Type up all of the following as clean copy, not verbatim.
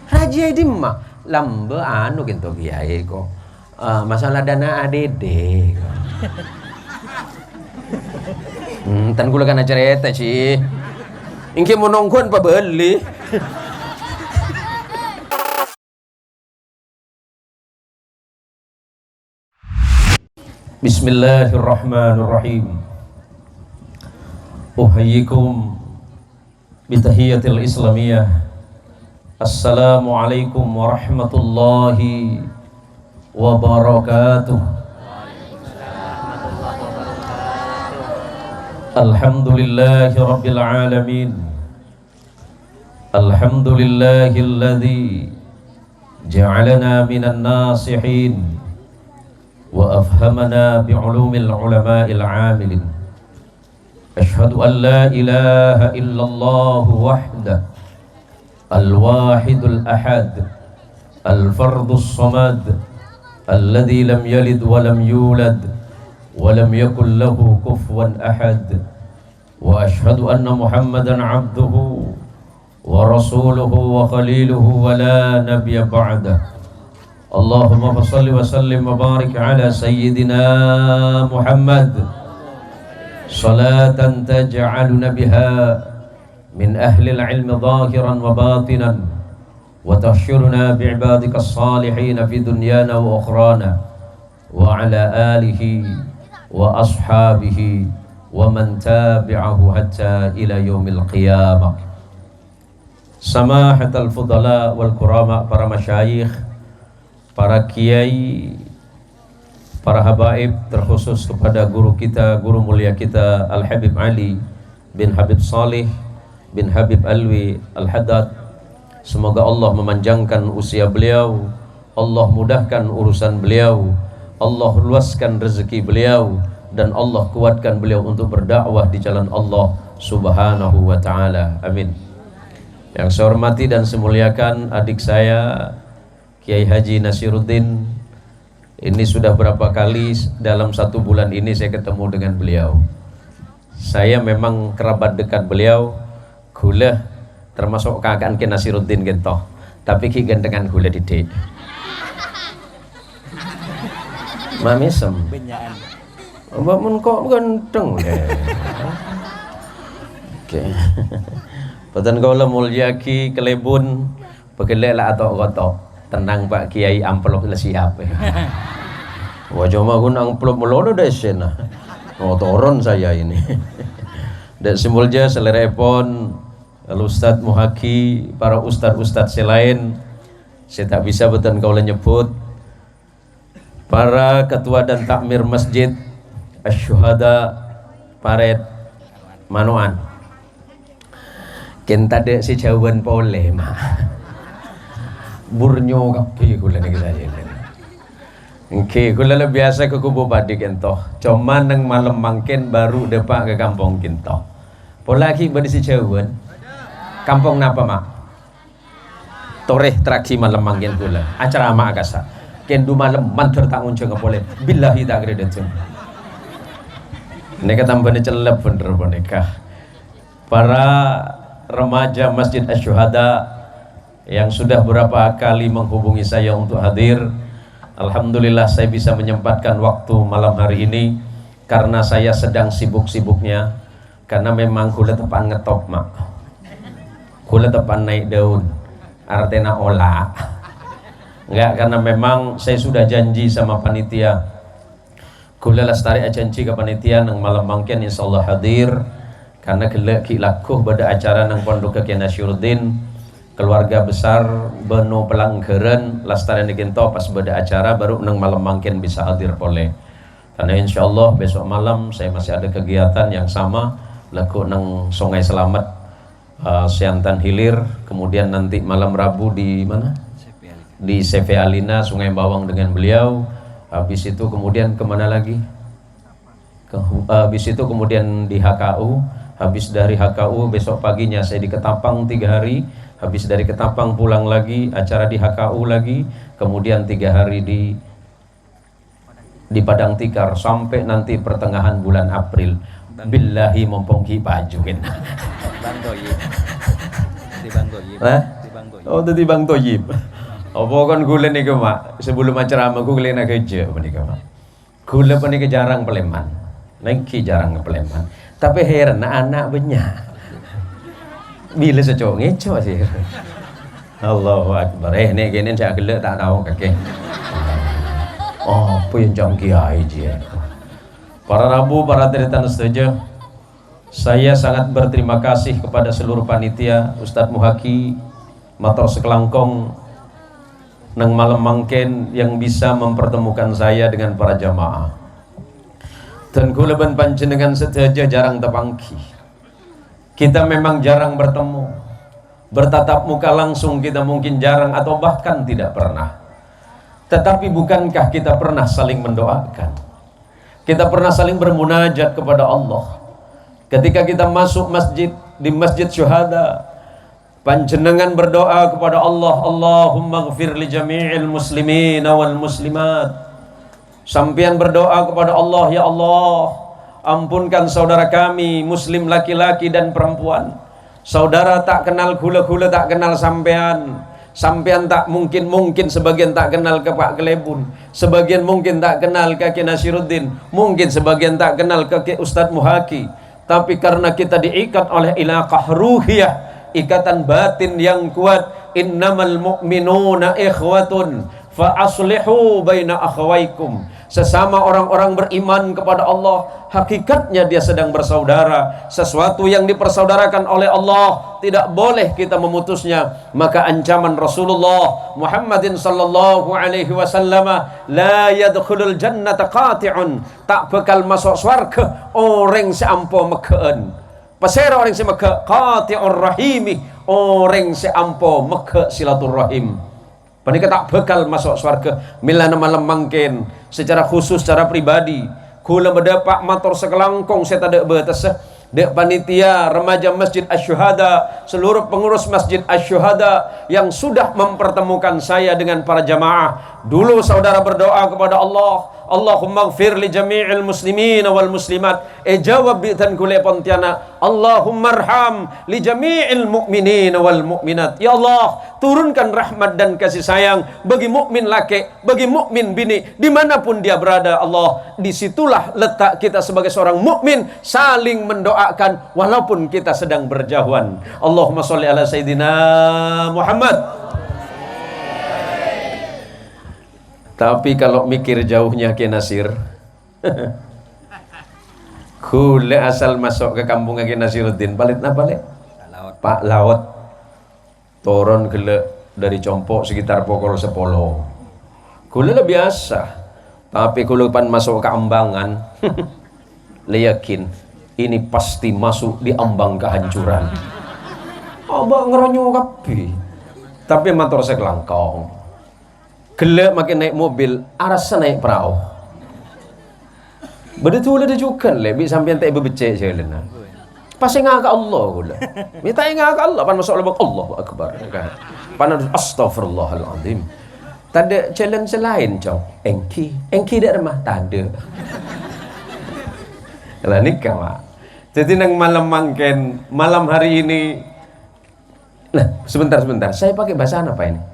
Raja di mak lambe anu gitu kiai kok masalah dana ADD kok. Tan kula kana cerita sih. Ingki mau nongkon pa beli. Bismillahirrahmanirrahim. Uhayyikum bitahiyatil islamiyah. Assalamualaikum warahmatullahi wabarakatuh. Alhamdulillahi rabbil alamin. Alhamdulillahilladzi ja'alana minan nasihin wa afhamana bi'ulumil ulama'il 'amilin. Ashhadu an la ilaha illallah wahdahu al-wahidul ahad al-fardus samad alladzi lam yalid wa lam yulad wa lam yakul lahu kufuwan ahad. Wa ashhadu anna Muhammadan 'abduhu wa rasuluhu wa khaliluhu wa la nabiyya ba'dah. Allahumma shalli wa sallim wa barik ala sayyidina Muhammad salatan taj'aluna biha min ahli al-ilmi zahiran wa batinan wa tahsyuruna bi'ibadika as-salihin fi dunyana wa ukhrana wa ala alihi wa ashabihi wa man tabi'ahu hatta ila yaumil qiyamah. Samahatal fudala wal kurama, para masyayikh, para kiai, para habaib, terkhusus kepada guru kita, guru mulia kita Al-Habib Ali bin Habib Salih bin Habib Alwi Al-Haddad. Semoga Allah memanjangkan usia beliau, Allah mudahkan urusan beliau, Allah luaskan rezeki beliau, dan Allah kuatkan beliau untuk berdakwah di jalan Allah subhanahu wa ta'ala. Amin. Yang saya hormati dan saya muliakan adik saya Kiai Haji Nasiruddin. Ini sudah berapa kali dalam 1 bulan ini saya ketemu dengan beliau. Saya memang kerabat dekat beliau, gula termasuk kakak Kiai Nasiruddin gitu. Tapi ki gantengan gula didik. Mamisem. Mbak mun kok ganteng deh. Oke. Patan kau lah mulyaki kelebun pegelela atau kotok. Tenang Pak Kiai, amplop lah siap. Wajah mahun amplop melono dah sana. Motoron saya ini. Dan simbolnya selerepon Al-Ustadz Muhaki, para ustadz-ustadz selain. Saya tak bisa betul kau lah nyebut. Para ketua dan takmir masjid Asy-Syuhada Paret Manoan. Kita ada si jawaban pole mah. Burnyo kapi kula niki saya. Oke, kula le biasa ke kubu padi kento. Cuma nang malam mangkin baru depak ke kampung kento. Pola ki bani si jawaban. Kampung napa mak? Toreh traki malam mangkin kula. Acara mak akasa. Kendu malam mantur tak unjung ke billahi tak kredetun. Neka tambahnya celep bener boneka. Para remaja Masjid Asy-Syuhada yang sudah berapa kali menghubungi saya untuk hadir, alhamdulillah saya bisa menyempatkan waktu malam hari ini karena saya sedang sibuk-sibuknya, karena memang kula tepan ngetop mak, kula tepan naik daun, artena olah. Enggak, karena memang saya sudah janji sama panitia, kula lestari janji ke panitia nang malam mangken insyaallah hadir. Karena gelek lakuh pada acara nang pondok Kiai Nasiruddin, keluarga besar Beno Pelanggeran lestari gento pas pada acara baru nang malam mangkin bisa hadir pole. Karena insyaallah besok malam saya masih ada kegiatan yang sama laku nang Sungai Selamat Siantan Hilir, kemudian nanti malam Rabu di mana? Di CV Alina Sungai Bawang dengan beliau. Habis itu kemudian kemana lagi? Habis itu kemudian di HKU. Habis dari HKU besok paginya saya di Ketapang 3 hari. Habis dari Ketapang pulang lagi, acara di HKU lagi. Kemudian 3 hari di Padang Tikar sampai nanti pertengahan bulan April. Billahi mumpung ki pajukin. Bang Doyi. Di Bang Doyi. Di Bang Doyi. Oh tadi Bang Toyib. Apa kan gula nih mak sebelum acara aku gula nak kerja apa nih mak. Gula apa nih jarang Peleman, lagi jarang ke Peleman. Tapi heran anak banyak. Bila secok ngeco sih. Allahu Akbar. Nih gini saya gula tak tahu kakek. Oh apa yang jam kiai je. Para Rabu, para teritan setuju. Saya sangat berterima kasih kepada seluruh panitia, Ustadz Muhaki, Mator Sekelangkong, nang malam mangken yang bisa mempertemukan saya dengan para jamaah. Dan kula ben panjenengan sedaja jarang tepangki. Kita memang jarang bertemu. Bertatap muka langsung kita mungkin jarang atau bahkan tidak pernah. Tetapi bukankah kita pernah saling mendoakan? Kita pernah saling bermunajat kepada Allah. Ketika kita masuk masjid, di Masjid Syuhada, panjenengan berdoa kepada Allah, Allahumma ghfir li jami'il muslimin wal muslimat. Sampian berdoa kepada Allah, ya Allah, ampunkan saudara kami muslim laki-laki dan perempuan. Saudara tak kenal gula-gula, tak kenal sampean. Sampean tak mungkin sebagian tak kenal ke Pak Kelebun, sebagian mungkin tak kenal ke Ki Nasiruddin, mungkin sebagian tak kenal ke Ustadz Muhaki. Tapi karena kita diikat oleh ilaqah ruhiyah, ikatan batin yang kuat, innamal mu'minuna ikhwatun fa aslihu baina akhwaikum. Sesama orang-orang beriman kepada Allah, hakikatnya dia sedang bersaudara. Sesuatu yang dipersaudarakan oleh Allah tidak boleh kita memutusnya. Maka ancaman Rasulullah Muhammadin sallallahu alaihi wasallam, la yadkhulul jannata qati'un, tak bakal masuk surga orang seampo mekeen. Pasera orang se meke qati'ur rahimi, orang seampo meke silaturrahim. Panika tak bakal masuk surga. Milana malam mangken secara khusus, secara pribadi, kula mendapat matur sekelangkong saya tak ada batas. Dek panitia remaja Masjid Asy-Syuhada, seluruh pengurus Masjid Asy-Syuhada yang sudah mempertemukan saya dengan para jamaah. Dulu saudara berdoa kepada Allah, Allahumma ghfir li jami'il muslimin wal muslimat. Jawab bi'tan kule pontiana, Allahumma arham li jami'il mu'minin wal mu'minat. Ya Allah, turunkan rahmat dan kasih sayang bagi mukmin laki, bagi mukmin bini, dimanapun dia berada. Allah, disitulah letak kita sebagai seorang mukmin, saling mendoakan walaupun kita sedang berjauhan. Allahumma sholli ala Sayyidina Muhammad. Tapi kalau mikir jauhnya Ki Nasir, kule asal masuk ke kampung Ki Nasiruddin, balik na balik Pak Laut, turun gele dari Compok sekitar pukul 10. Kule lah biasa, tapi kule pan masuk ke Ambangan, le yakin ini pasti masuk di ambang kehancuran. Abang ngeronyo kapi, tapi motor sekelangkong. Gelap makin naik mobil, arasa naik perahu. Betul ada juga lebih sampai tak becek jalan. Pasti ngak Allah gula. Minta ngak Allah, pan masuk lubang Allahu Akbar. Pan astagfirullahaladzim. Tak ada jalan selain cok. Engki dak remah tak ada. Lah nikah mak. Jadi nang malam mangken, malam hari ini. Nah, sebentar. Saya pakai bahasa apa ini?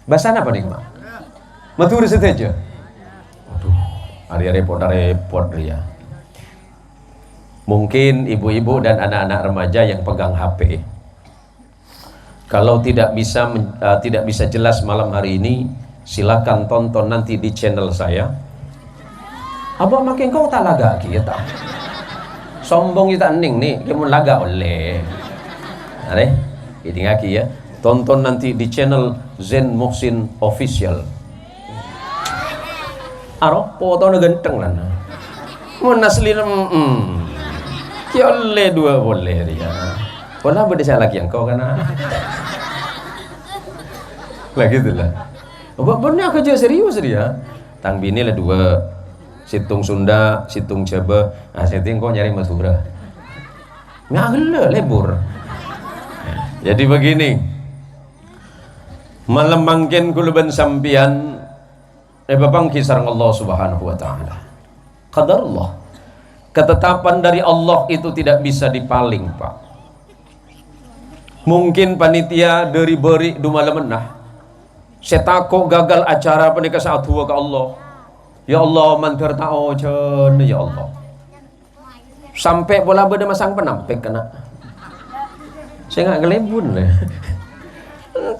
Bahasa apa nih mak? Matur saja. Aduh, hari repot dia. Mungkin ibu-ibu dan anak-anak remaja yang pegang HP, kalau tidak bisa jelas malam hari ini, silakan tonton nanti di channel saya. Abang makin kau tak laga kita. Sombong kita ning nih, kamu laga oleh. Are, ini ngaki ya. Tonton nanti di channel Zen Muhsin Official. Aro foto ganteng lah. Mun asli kiole dua boleh dia. Pola berdesa lagi yang kau kana. Lah gitulah. Benar kerja serius dia. Tang bini lah dua. Situng Sunda, situng Jawa. Ah situng kau nyari Madura. Ngagel lebur. Jadi begini. Malam mangken kuluban sampian babang kisar Allah Subhanahu wa taala. Qadarullah. Ketetapan dari Allah itu tidak bisa dipaling, Pak. Mungkin panitia dari beri du malam menah. Saya takut gagal acara pernikahan saat tua ke Allah. Ya Allah mantir tao jen ya Allah. Sampai bola beda masang penampik kena. Saya nggak ngelebun lah.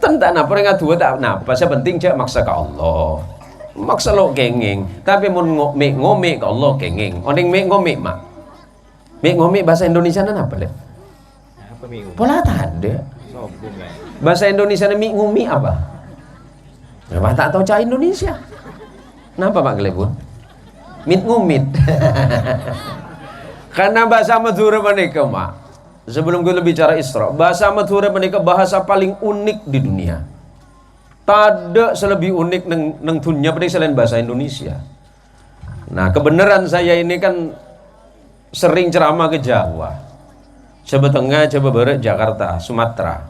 Tentang apa yang tua tak napa. Saya penting cak maksa ke Allah. Maksa lo kenging. Tapi mun ngomik ke Allah kenging. Orang ngomik mak. Ngomik bahasa Indonesia apa le? Pola tak ada. Bahasa Indonesia ni ngumi apa? Apa tak tahu cak Indonesia? Kenapa Pak Gelebun? Ngumit. Karena bahasa Madura menika mak. Sebelum gue bicara Isra, bahasa Madura menika bahasa paling unik di dunia. Tak ada selebih unik neng dunia pada selain bahasa Indonesia. Nah kebenaran saya ini kan sering ceramah ke Jawa, Jawa Tengah, Jawa Barat, Jakarta, Sumatera.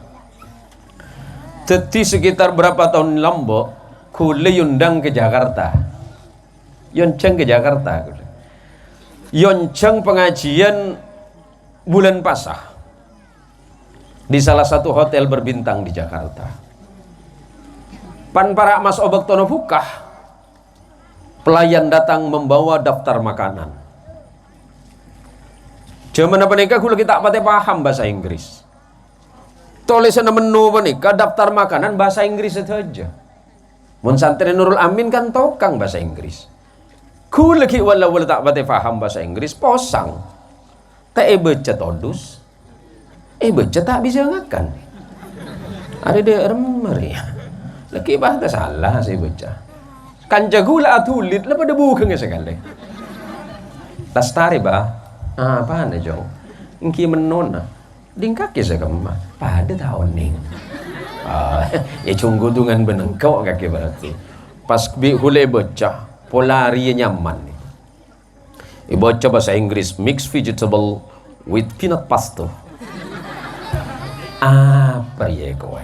Jadi sekitar berapa tahun Lombok, kule yundang ke Jakarta, yonceng ke Jakarta, yonceng pengajian bulan Pasah di salah satu hotel berbintang di Jakarta. Pan para mas obak tono bukah, pelayan datang membawa daftar makanan. Zaman apa nikah kalau kita apa paham bahasa Inggris. Tulisan menu apa nikah daftar makanan bahasa Inggris saja. Mun santri Nurul Amin kan tokang bahasa Inggris. Ku lagi walau tak paham bahasa Inggris posang. Tak baca todus. Baca tak bisa ngakan. Ada dia remeri. Lagi bahasa salah saya baca. Kan jagula atulit lah pada bukan sekali. Lastari bah. Apa anda jauh? Engki menona. Dingkaki saya kemah. Pada tahun ning. Ya cunggu dengan benengkau kaki berarti. Pas hule baca. Polari nyaman. Baca bahasa Inggris. Mixed vegetable with peanut pasta. Apa ya kowe?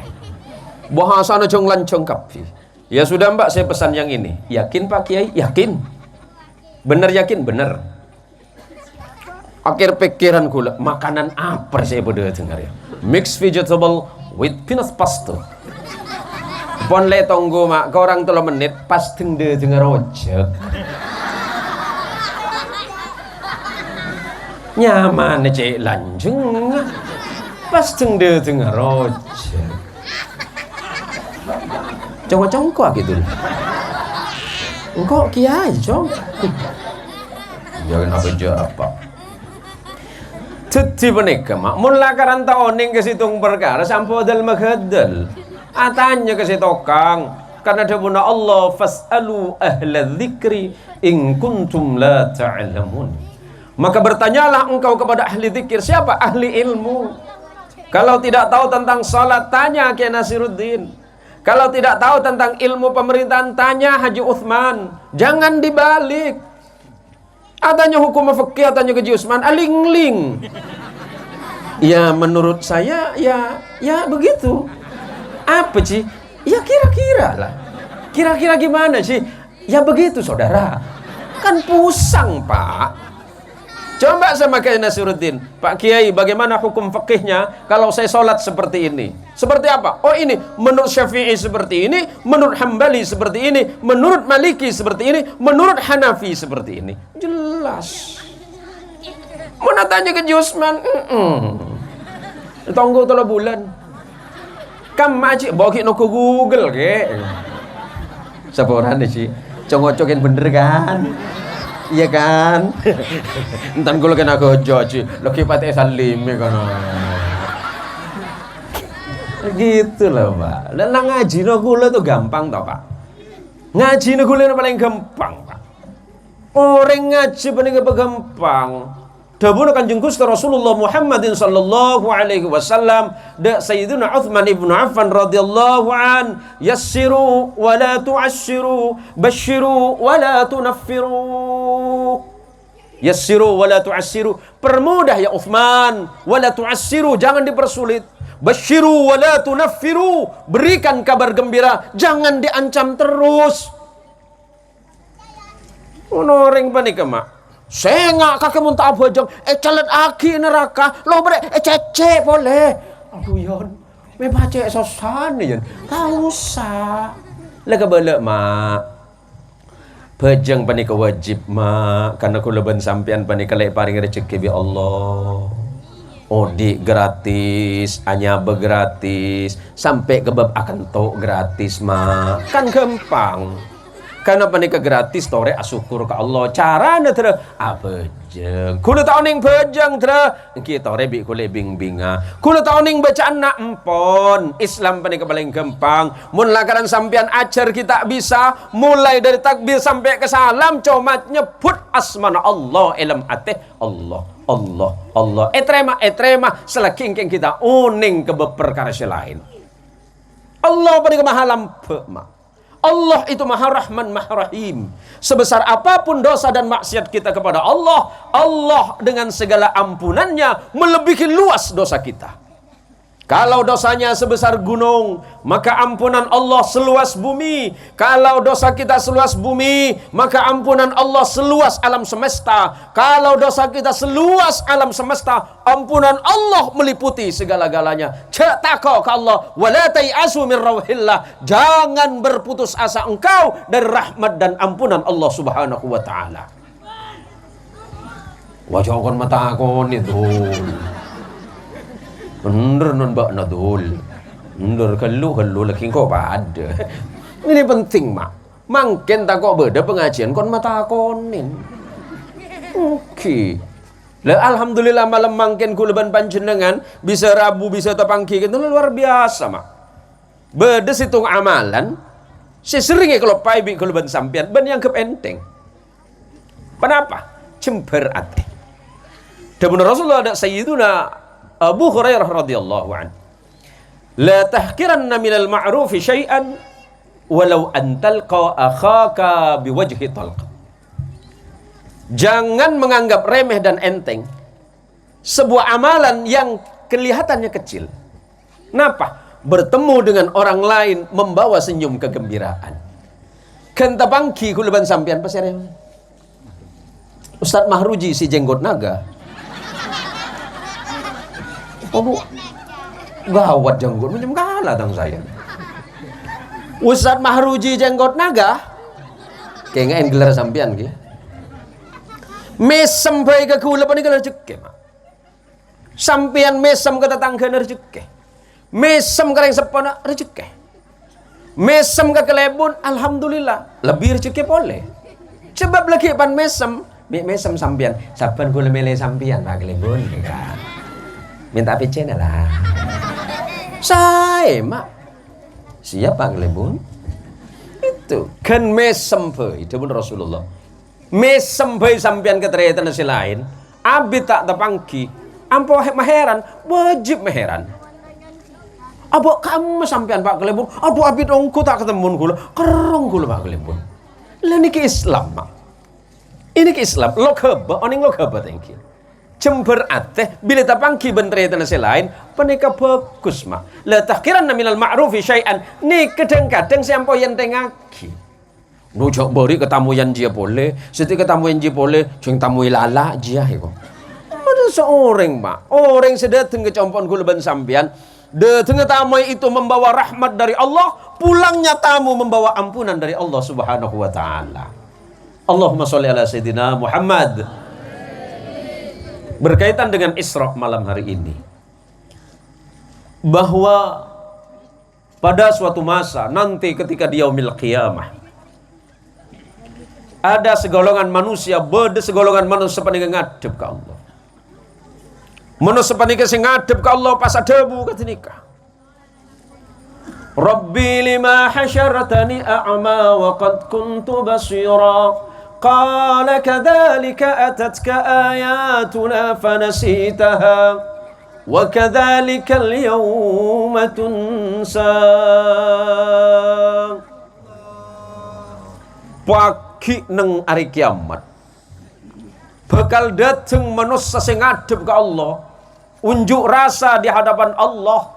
Bahasa na jong lancong kapi. Ya sudah mbak, saya pesan yang ini. Yakin Pak Kiai? Yakin. Bener yakin? Bener. Akhir pikiran kula, makanan apa saya bodoh dengar ya? Mixed vegetable with peanut pasta. Pon le tunggu mak, ke orang 3 menit pas tende dengar ojek. Nyaman cek lancung. Pas tende dengar ojek. Congkok gitu. Engkau kiai cong. Jangan apa. Jadi menika mak mun lakaran taoning ke situng perkara sampo dal maghadal. Atanya ke sitokang karena dawuh Allah fasalu ahla dzikri in kuntum la ta'lamun. Maka bertanyalah engkau kepada ahli zikir. Siapa ahli ilmu? Kalau tidak tahu tentang salat tanya Kiai Nasiruddin. Kalau tidak tahu tentang ilmu pemerintahan tanya Haji Utsman. Jangan dibalik. Adanya hukum fikih, adanya Haji Utsman aling-ling. Ya menurut saya ya begitu. Apa sih? Ya kira-kira lah. Kira-kira gimana sih? Ya begitu saudara. Kan pusang Pak. Coba sama Kiai Nasiruddin, Pak Kiai bagaimana hukum fikihnya kalau saya sholat seperti ini? Seperti apa? Oh ini, menurut Syafi'i seperti ini, menurut Hambali seperti ini, menurut Maliki seperti ini, menurut Hanafi seperti ini. Jelas. Mau tanya ke Jusman? Tunggu 3 bulan. Kam maci bawa no ke Google ke? Saporan deh sih. Congok-cokin bener kan? Iya kan? Entan kula kena gojo ci. Lagi pate salim kan. Gitu loh, Pak. Lah ngaji no kula tuh gampang toh, Pak. Ngaji no kula paling gampang, Pak. Orang ngaji paling gampang. Dawuh Kanjeng Gusti Rasulullah Muhammadin sallallahu alaihi wasallam da Sayyidina Utsman ibn Affan radhiyallahu an yassiru wa la tu'assiru basyiru wa la tunaffiru. Yassiru wa la tu'assiru, permudah ya Utsman, wa la tu'assiru, jangan dipersulit. Basyiru wa la tunaffiru, berikan kabar gembira, jangan diancam terus. Ono ring panika mak. Saya nggak kakek muntah bojong, calet aki neraka, lo bre, cece boleh. Aduh yon, me baca sosan yon. Tahu sa. Lah kebelak mak. Pejeng panika wajib mak, karena kula ben sampean panika lek paring rezeki bi Allah. Odik gratis, anyabe gratis, sampai kebab akan tok gratis mak. Kan gampang. Karena panika gratis tore asyukur ke Allah. Carana tera apejeng. Kula tau ning pejeng tera engki tore bi kula bing-binga. Kula tau ning bacaan nak empon. Islam panika paling gampang. Mun lakaran sampean ajar kita bisa mulai dari takbir sampai ke salam cuma nyebut asmana Allah ilm ateh Allah. Allah, Allah. Etrema selakingking kita uning ke perkara lain. Allah panika maha lampe mak. Allah itu maha rahman, maha rahim. Sebesar apapun dosa dan maksiat kita kepada Allah, Allah dengan segala ampunannya melebihi luas dosa kita. Kalau dosanya sebesar gunung, maka ampunan Allah seluas bumi. Kalau dosa kita seluas bumi, maka ampunan Allah seluas alam semesta. Kalau dosa kita seluas alam semesta, ampunan Allah meliputi segala-galanya. Cek tako ke Allah, wala tayasu min rauhillah. Jangan berputus asa engkau dari rahmat dan ampunan Allah Subhanahu wa taala. Wajah kon mata kon itu. Bener non mbak nadul, bener kalau lagi kau pada. Ini penting mak. Mungkin tak kok beda pengajian kon mata konin. Oke. Lah alhamdulillah malam mangken kuleban panjenengan bisa Rabu bisa tepangki itu luar biasa mak. Beda situng amalan. Saya sering ya kalau pai bi kuleban sampean ben yang kepenteng. Kenapa? Cemper ate. Dan benar Rasulullah ada Sayyiduna Abu Hurairah radhiyallahu anhu. La tahkiranna minal ma'rufi syai'an walau an talqa akhaka biwajhi talq. Jangan menganggap remeh dan enteng sebuah amalan yang kelihatannya kecil. Napa? Bertemu dengan orang lain membawa senyum kegembiraan. Kenta bangki kulaban sampean pasare. Ustaz Mahruji si jenggot naga. Oh, gawat jenggot macam kalah tang saya. Ustaz Mahruji jenggot naga. Kayak gelar sampean ki. Mesem bae ke kula panika rezeki mak. Sampean mesem ke tetangga rezeki. Mesem ke yang sepana rezeki. Mesem ke kelebon alhamdulillah lebih rezeki boleh. Sebab lagi pan mesem sampean. Saban kula mele sampean pak kelebon kan. Minta PC lah. Saya mak. Siapa ngelebun? Itu kan mesem itu pun Rasulullah. Mesem sampean keteriatan si lain. Abi tak tepangki. Ampo maheran, wajib maheran. Abo kamu sampean pak kelebun. Aduh abi dongku tak ketemu kula. Kerong kula pak kelebun. Lah niki Islam mak. Ini ke Islam. Lokaba, oning lokaba thank you. Cember ateh bila tapangki bentre tanah selain panika bagus mak. La tahkiranna minal ma'rufi syai'an. Ni kadang-kadang siampo yang tengaki. Nujok beri ketemu yang dia boleh, seti ketemu yang dia boleh, jeng tamu lala dia iko. Ada seorang mak, orang sedateng ke compon kulaban sampean, dateng tamu itu membawa rahmat dari Allah, pulangnya tamu membawa ampunan dari Allah Subhanahu wa taala. Allahumma sholli ala sayyidina Muhammad. Berkaitan dengan Isra malam hari ini, bahwa pada suatu masa nanti ketika di yaumil qiyamah ada segolongan manusia, beda segolongan manusia panika ngadep ke Allah. Manusia panika sing ngadep ke Allah pas debu katinika. Rabbi lima hasyartani a'ma wa qad kuntu basira. قال كذلك أتتك آياتنا فنسيتها وكذلك اليوم تنسى. Pagi neng hari kiamat bakal dateng manusia sing ngadep ke Allah, unjuk rasa di hadapan Allah,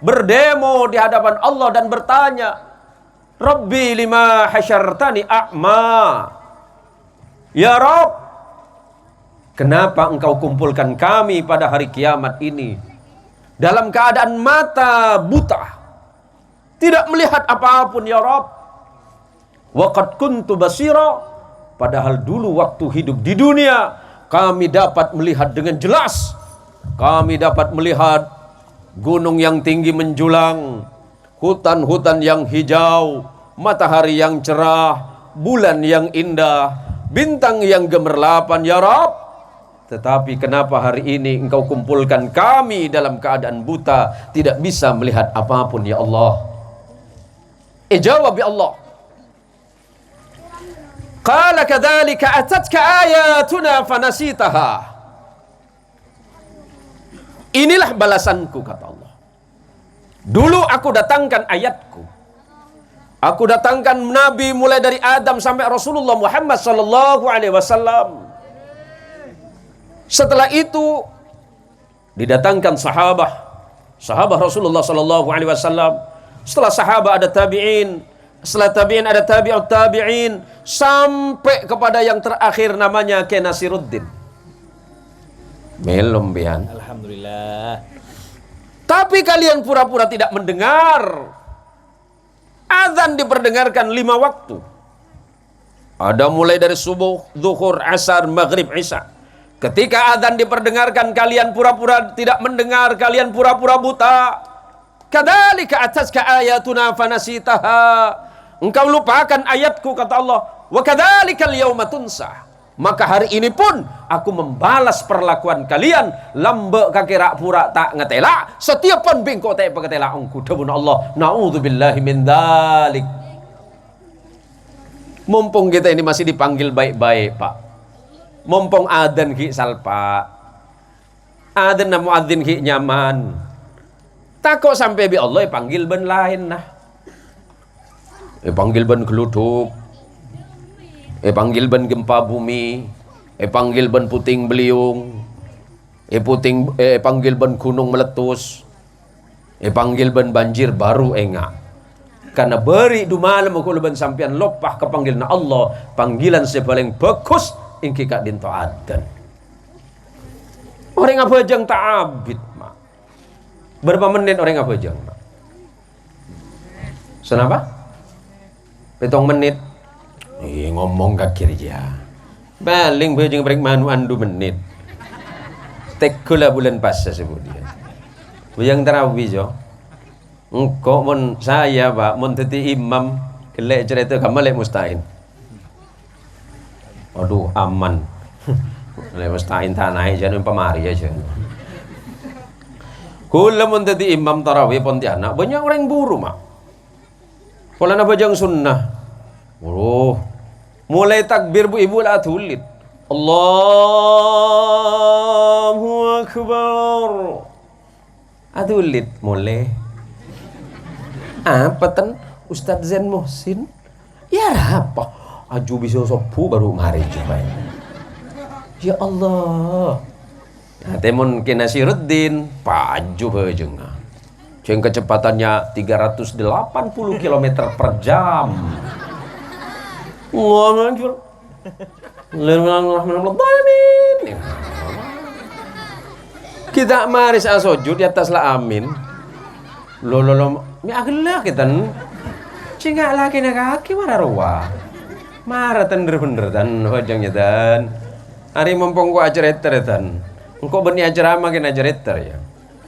berdemo di hadapan Allah dan bertanya, Rabbi lima hasyartani a'ma. Ya Rabb, kenapa engkau kumpulkan kami pada hari kiamat ini dalam keadaan mata buta, tidak melihat apapun ya Rabb. Wa qad kuntu basira, padahal dulu waktu hidup di dunia kami dapat melihat dengan jelas. Kami dapat melihat gunung yang tinggi menjulang, hutan-hutan yang hijau, matahari yang cerah, bulan yang indah, bintang yang gemerlapan ya Rabb. Tetapi kenapa hari ini engkau kumpulkan kami dalam keadaan buta, tidak bisa melihat apapun ya Allah? Jawab ya Allah. Qala kadzalika atatka ayatuna fanasitaha. Inilah balasanku, kata Allah. Dulu aku datangkan ayatku. Aku datangkan nabi mulai dari Adam sampai Rasulullah Muhammad sallallahu alaihi wasallam. Setelah itu didatangkan sahabat Rasulullah sallallahu alaihi wasallam. Setelah sahabat ada tabi'in, setelah tabi'in ada tabi'ut tabi'in, sampai kepada yang terakhir namanya Kiai Nasiruddin. Belum bian. Alhamdulillah. Tapi kalian pura-pura tidak mendengar. Azan diperdengarkan 5 waktu. Ada mulai dari subuh, zuhur, asar, maghrib, isya. Ketika azan diperdengarkan, kalian pura-pura tidak mendengar, kalian pura-pura buta. Kadzalika atatka ayatuna fanasitaha. Engkau lupakan ayatku, kata Allah. Wa kadzalikal yauma tunsa. Maka hari ini pun aku membalas perlakuan kalian. Lambe kakira pura tak ngetela, setiap pun bingko tak pengetela engku dawuh Allah. Nauzubillahi min dzalik. Mumpung kita ini masih dipanggil baik-baik, Pak. Mumpung adzan ki salpa. Adzan na muadzin ki nyaman. Takok sampai bi Allah panggil ben lain nah. Panggil ben geluduk. Panggil ben gempa bumi. Panggil ben puting beliung. Panggil ben gunung meletus. Panggil ben banjir baru enggak. Karena beri du malam aku ben sampean lopah kepanggil na Allah, panggilan sepaling bagus ingki kak dinto adan. Orang apa jang tak abid mak. Berapa menit orang apa jang mak? Senapa? 7 menit. Ngomong kakir ya. Paling bejeng brek manu andu menit. Tekula bulan puasa sebut dia. Bujang tarawih jo. Engkau mon saya pak mon teti imam kelek cerita kamu lek mustain. Aduh aman. Lek mustain tanah jangan pemari aja. Kula mon teti imam tarawih Pontianak banyak orang buru mak. Kalau nak bajang sunnah. Mulai takbir bu ibu lah tulit. Allahu Akbar. Atulit mulai. Apa tan Ustadz Zain Muhsin? Ya apa? Aju bisa sopu baru mari coba. Ya Allah. Nah, temun Kiai Nasiruddin paju bejeng. Yang kecepatannya 380 km per jam. Ngomong kita maris asojud di atas la amin. Lo mi aglah kita cingak laki nak kaki marah ruah. Marah bener tan hojangnya tan. Hari mumpung gua ajareter tan. Engkau benih ajar makin ajareter ya.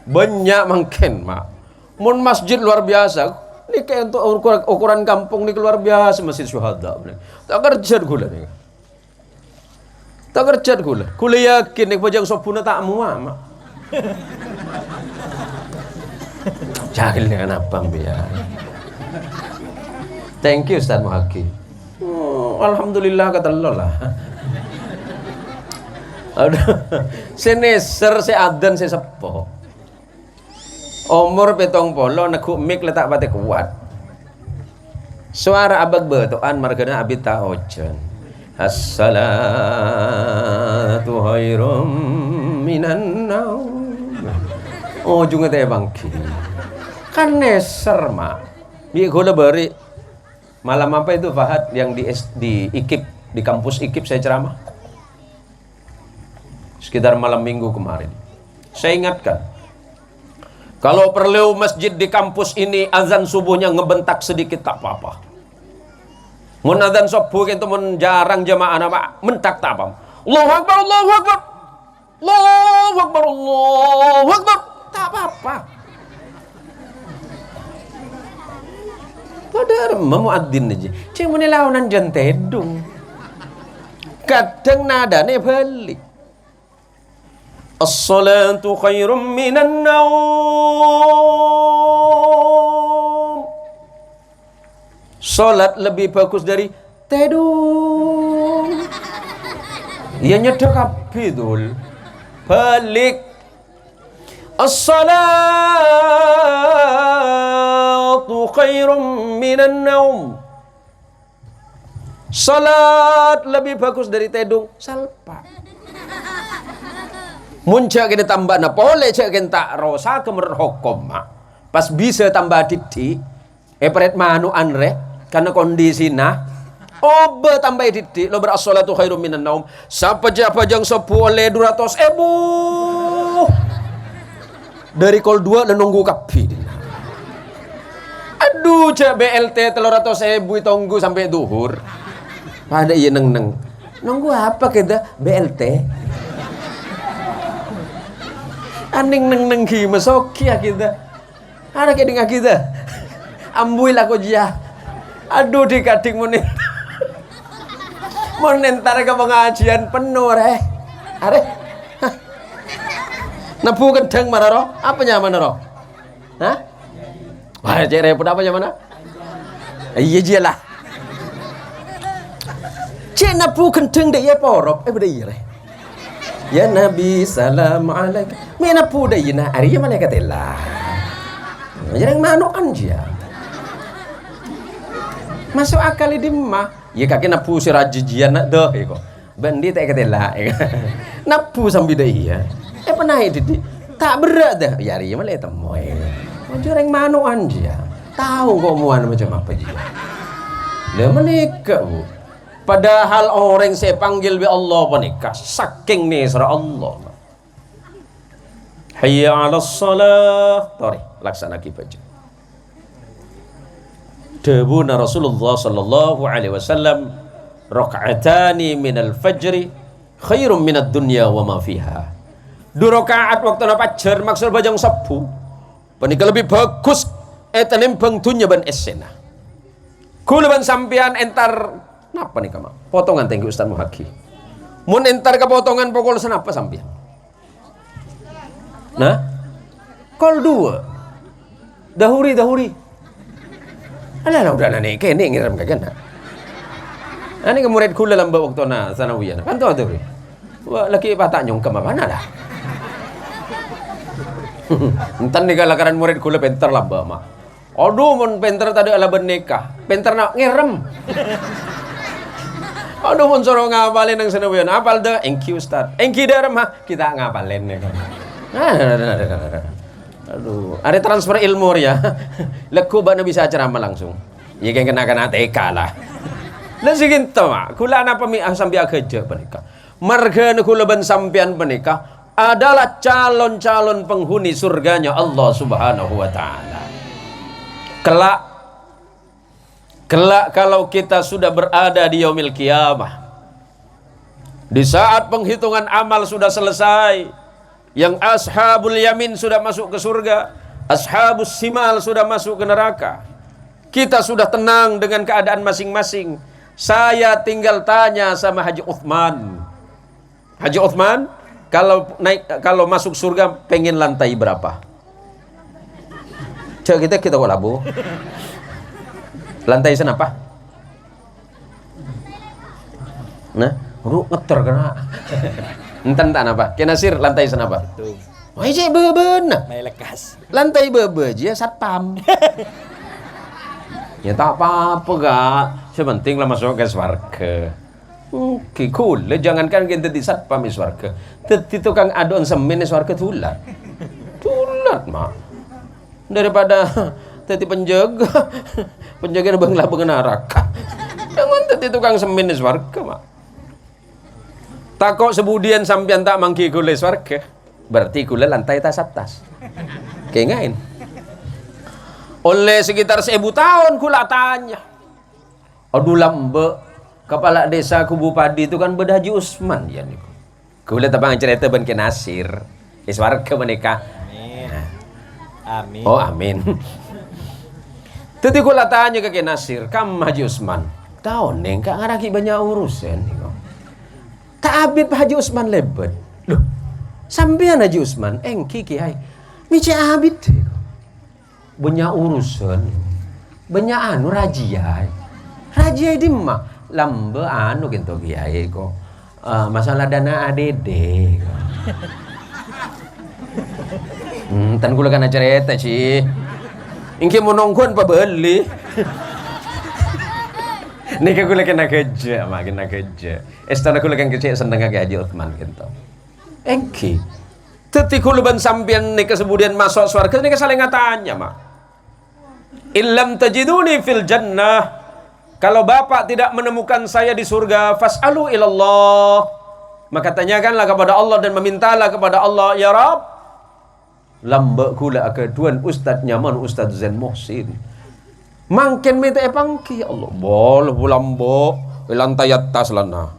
Banyak makin mak. Mun masjid luar biasa. Ini kayak untuk ukuran kampung ini luar biasa masjid syuhada. Tak kerja gula nih. Tak kerja gula. Gula yakin nih bajang sopuna tak muah mak. Jahil dengan apa biar. Thank you Ustaz Muhaki. Alhamdulillah kata Allah lah. Seneser se adan se sepo. Umur 70 nekuk mik letak pate kuat. Suara abag betoan margana abi taojan. As-salatu khairum minan naum. Oh junge teh bangki. Kan neser mak. Di gula beri malam apa itu Fahad yang di IKIP, di kampus IKIP saya ceramah. Sekitar malam minggu kemarin. Saya ingatkan Kalau perlu masjid di kampus ini azan subuhnya ngebentak sedikit tak apa-apa. Mun azan subuh itu mun jarang jamaah nama mentak tak apa. Allahu Akbar, Allahu Akbar. Allahu Akbar, Allahu Akbar. Tak apa-apa. Padahal memuadzin aja. Cuma ni launan jantedung. Kadang nada ni balik. As-salatu khairum minan naum. Salat lebih bagus dari tidur. Ya nyedek kabeh balik. As-salatu khairum minan naum. Salat lebih bagus dari tidur. Salpa. Muncak kita tambah na boleh cak kita rosa kemer hukum pas bisa tambah titik peret manu anre karena kondisi nah oba tambah titik lo berassalatu khairum minan naum siapa jang sepu oleh 200.000 dari kol 2 dan nunggu kapi aduh cak BLT 300.000 tunggu sampai duhur pada iya nunggu apa kita BLT aning neng masoki kita ada kayak dengan kita ambuil aku dia aduh di kading menentar ke pengajian penuh are nebu kedeng mana roh apa nyaman roh hah wah cek repot apa nyaman iya jelah cek nebu kedeng deh ya porop beda iya ya Nabi salam alaikum mina puda yina ariya malaikat Allah jarang manu anja masuk akal di mah ya kaki napu si rajijian nak dah iko bandi tak ketela napu sambil dah iya pernah itu tak berat dah ya ariya malaikat moy jarang manu anja tahu kok muan macam apa dia le menikah bu. Padahal orang saya panggil bi Allah panikah saking nih surah Allah. Hayya 'alas salah. Tari laksana baca. Debuna Rasulullah sallallahu alaihi wasallam raka'atani minal fajri khairum minad dunya wa ma fiha. 2 rakaat waktu fajar maksud bajang sabu. Panikah lebih bagus tenimbang dunya ban esena. Kulaban sampean entar napa nih kamu? Potongan thank you Ustaz Muhaki. Mun entar ke potongan pokol senapa sampean? Nah, kol 2. Dahuri. Alah udah nane kene ngirim kagak nah. Ani ke murid kula lamba waktu na sanawiyah. Kan tuh tuh. Wah laki patah nyong ke mana dah? Entan nih kalakaran murid kula pinter lamba mah. Aduh mun pinter tadi ala bernikah. Pinter nak ngerem. Aduh mun suruh ngapalin ng sanawiyan. Apal dah, thank you Ustaz. Thank you dah mah kita ngapalin nih. Aduh, ada transfer ilmu ya. Leku ba na bisa ceramah langsung. Ya kan kena TK lah. Lah siginto mah, kula na pami sampai kerja panika. Marga na kula ban sampean panika adalah calon-calon penghuni surganya Allah Subhanahu wa taala. Kelak kalau kita sudah berada di yaumil qiyamah, di saat penghitungan amal sudah selesai, yang ashabul yamin sudah masuk ke surga, ashabus simal sudah masuk ke neraka, kita sudah tenang dengan keadaan masing-masing. Saya tinggal tanya sama Haji Uthman. Haji Uthman, kalau masuk surga pengen lantai berapa? Coba kita kok labu. Lantai senapa? Nah, ngeter kena. Enten tak apa? Kena sir lantai senapa? Wah, cek bebenah. lekas. Lantai bebe aja satpam. Ya tak apa-apa gak. Sepenting lah masuk ke swarga. Oke, cool. Jangankan kita di satpam di swarga. Teti tukang adon semen di swarga tulat. Tulat mah. Daripada teti penjaga bangla neraka. Jangan teti tukang semen di swarga mah. Tak kok sebudian sampean tak mangki kule swarga. Berarti kule lantai tas atas. Kengain. Oleh sekitar 1000 tahun kula tanya. Aduh lambe kepala desa Kubu Padi itu kan Beda Haji Usman ya niku. Kula tabang cerita ben ke Nasir. Iswarga menikah. Amin. Amin. Oh amin. Tadi kula tanya ke Nasir, kam Haji Usman. Tahu neng kak ngaraki banyak urusan niku. Tak abid Haji Usman lebet. Loh, sampean Haji Usman engki kiai. Mice abid. Banyak urusan. Banyak anu rajia. Rajia di mah lambe anu gitu kiai kok. Masalah dana ADD. Tan kula kana cerita sih. Ingki mau nongkon apa beli? Nih aku lagi nak kerja, makin nak kerja. Istana aku lagi kerja seneng agak Haji Utsman gitu. Engki, teti kuluban sampian nih kesebudian masuk surga nih saling ngatanya mak. Illam tajiduni fil jannah. Kalau bapak tidak menemukan saya di surga, fas'alu ilallah. Maka tanyakanlah kepada Allah dan memintalah kepada Allah, ya Rabb. Lamba kula akeduan Ustadz nyaman Ustadz Zain Muhsin. Mangken minta pangki ya Allah. Boleh bulambo lantai atas lana.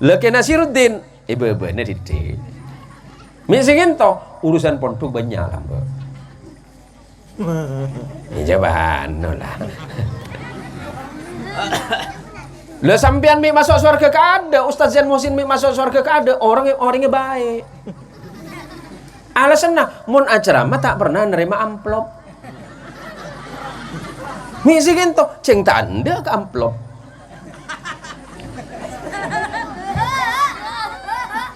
Leke Nasiruddin ibu-ibu ini didik. Misingin to urusan pondok banyak lamba. Ini jawaban lah. Lah sampean mi masuk surga ke ada Ustadz Zain Muhsin mi masuk surga ke ada orangnya baik. Alasan mun acara mah tak pernah nerima amplop. Misi gitu, ceng tanda ke amplop.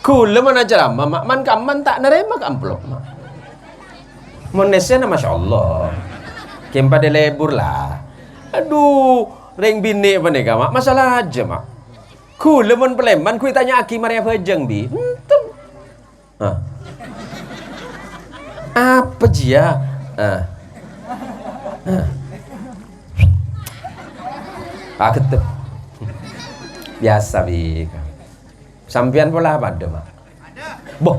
Kula mun acara mah man kaman tak nerima ke amplop mah. Mun nesena masya Allah. Kempa de lebur lah. Aduh, reng bini apa nih mak? Masalah aja mak. Kula mun Peleman kui tanya aki Maria Bajang bi. Apa dia? Ketep. Biasa bi. Sampian pola apa ada mak? Boh,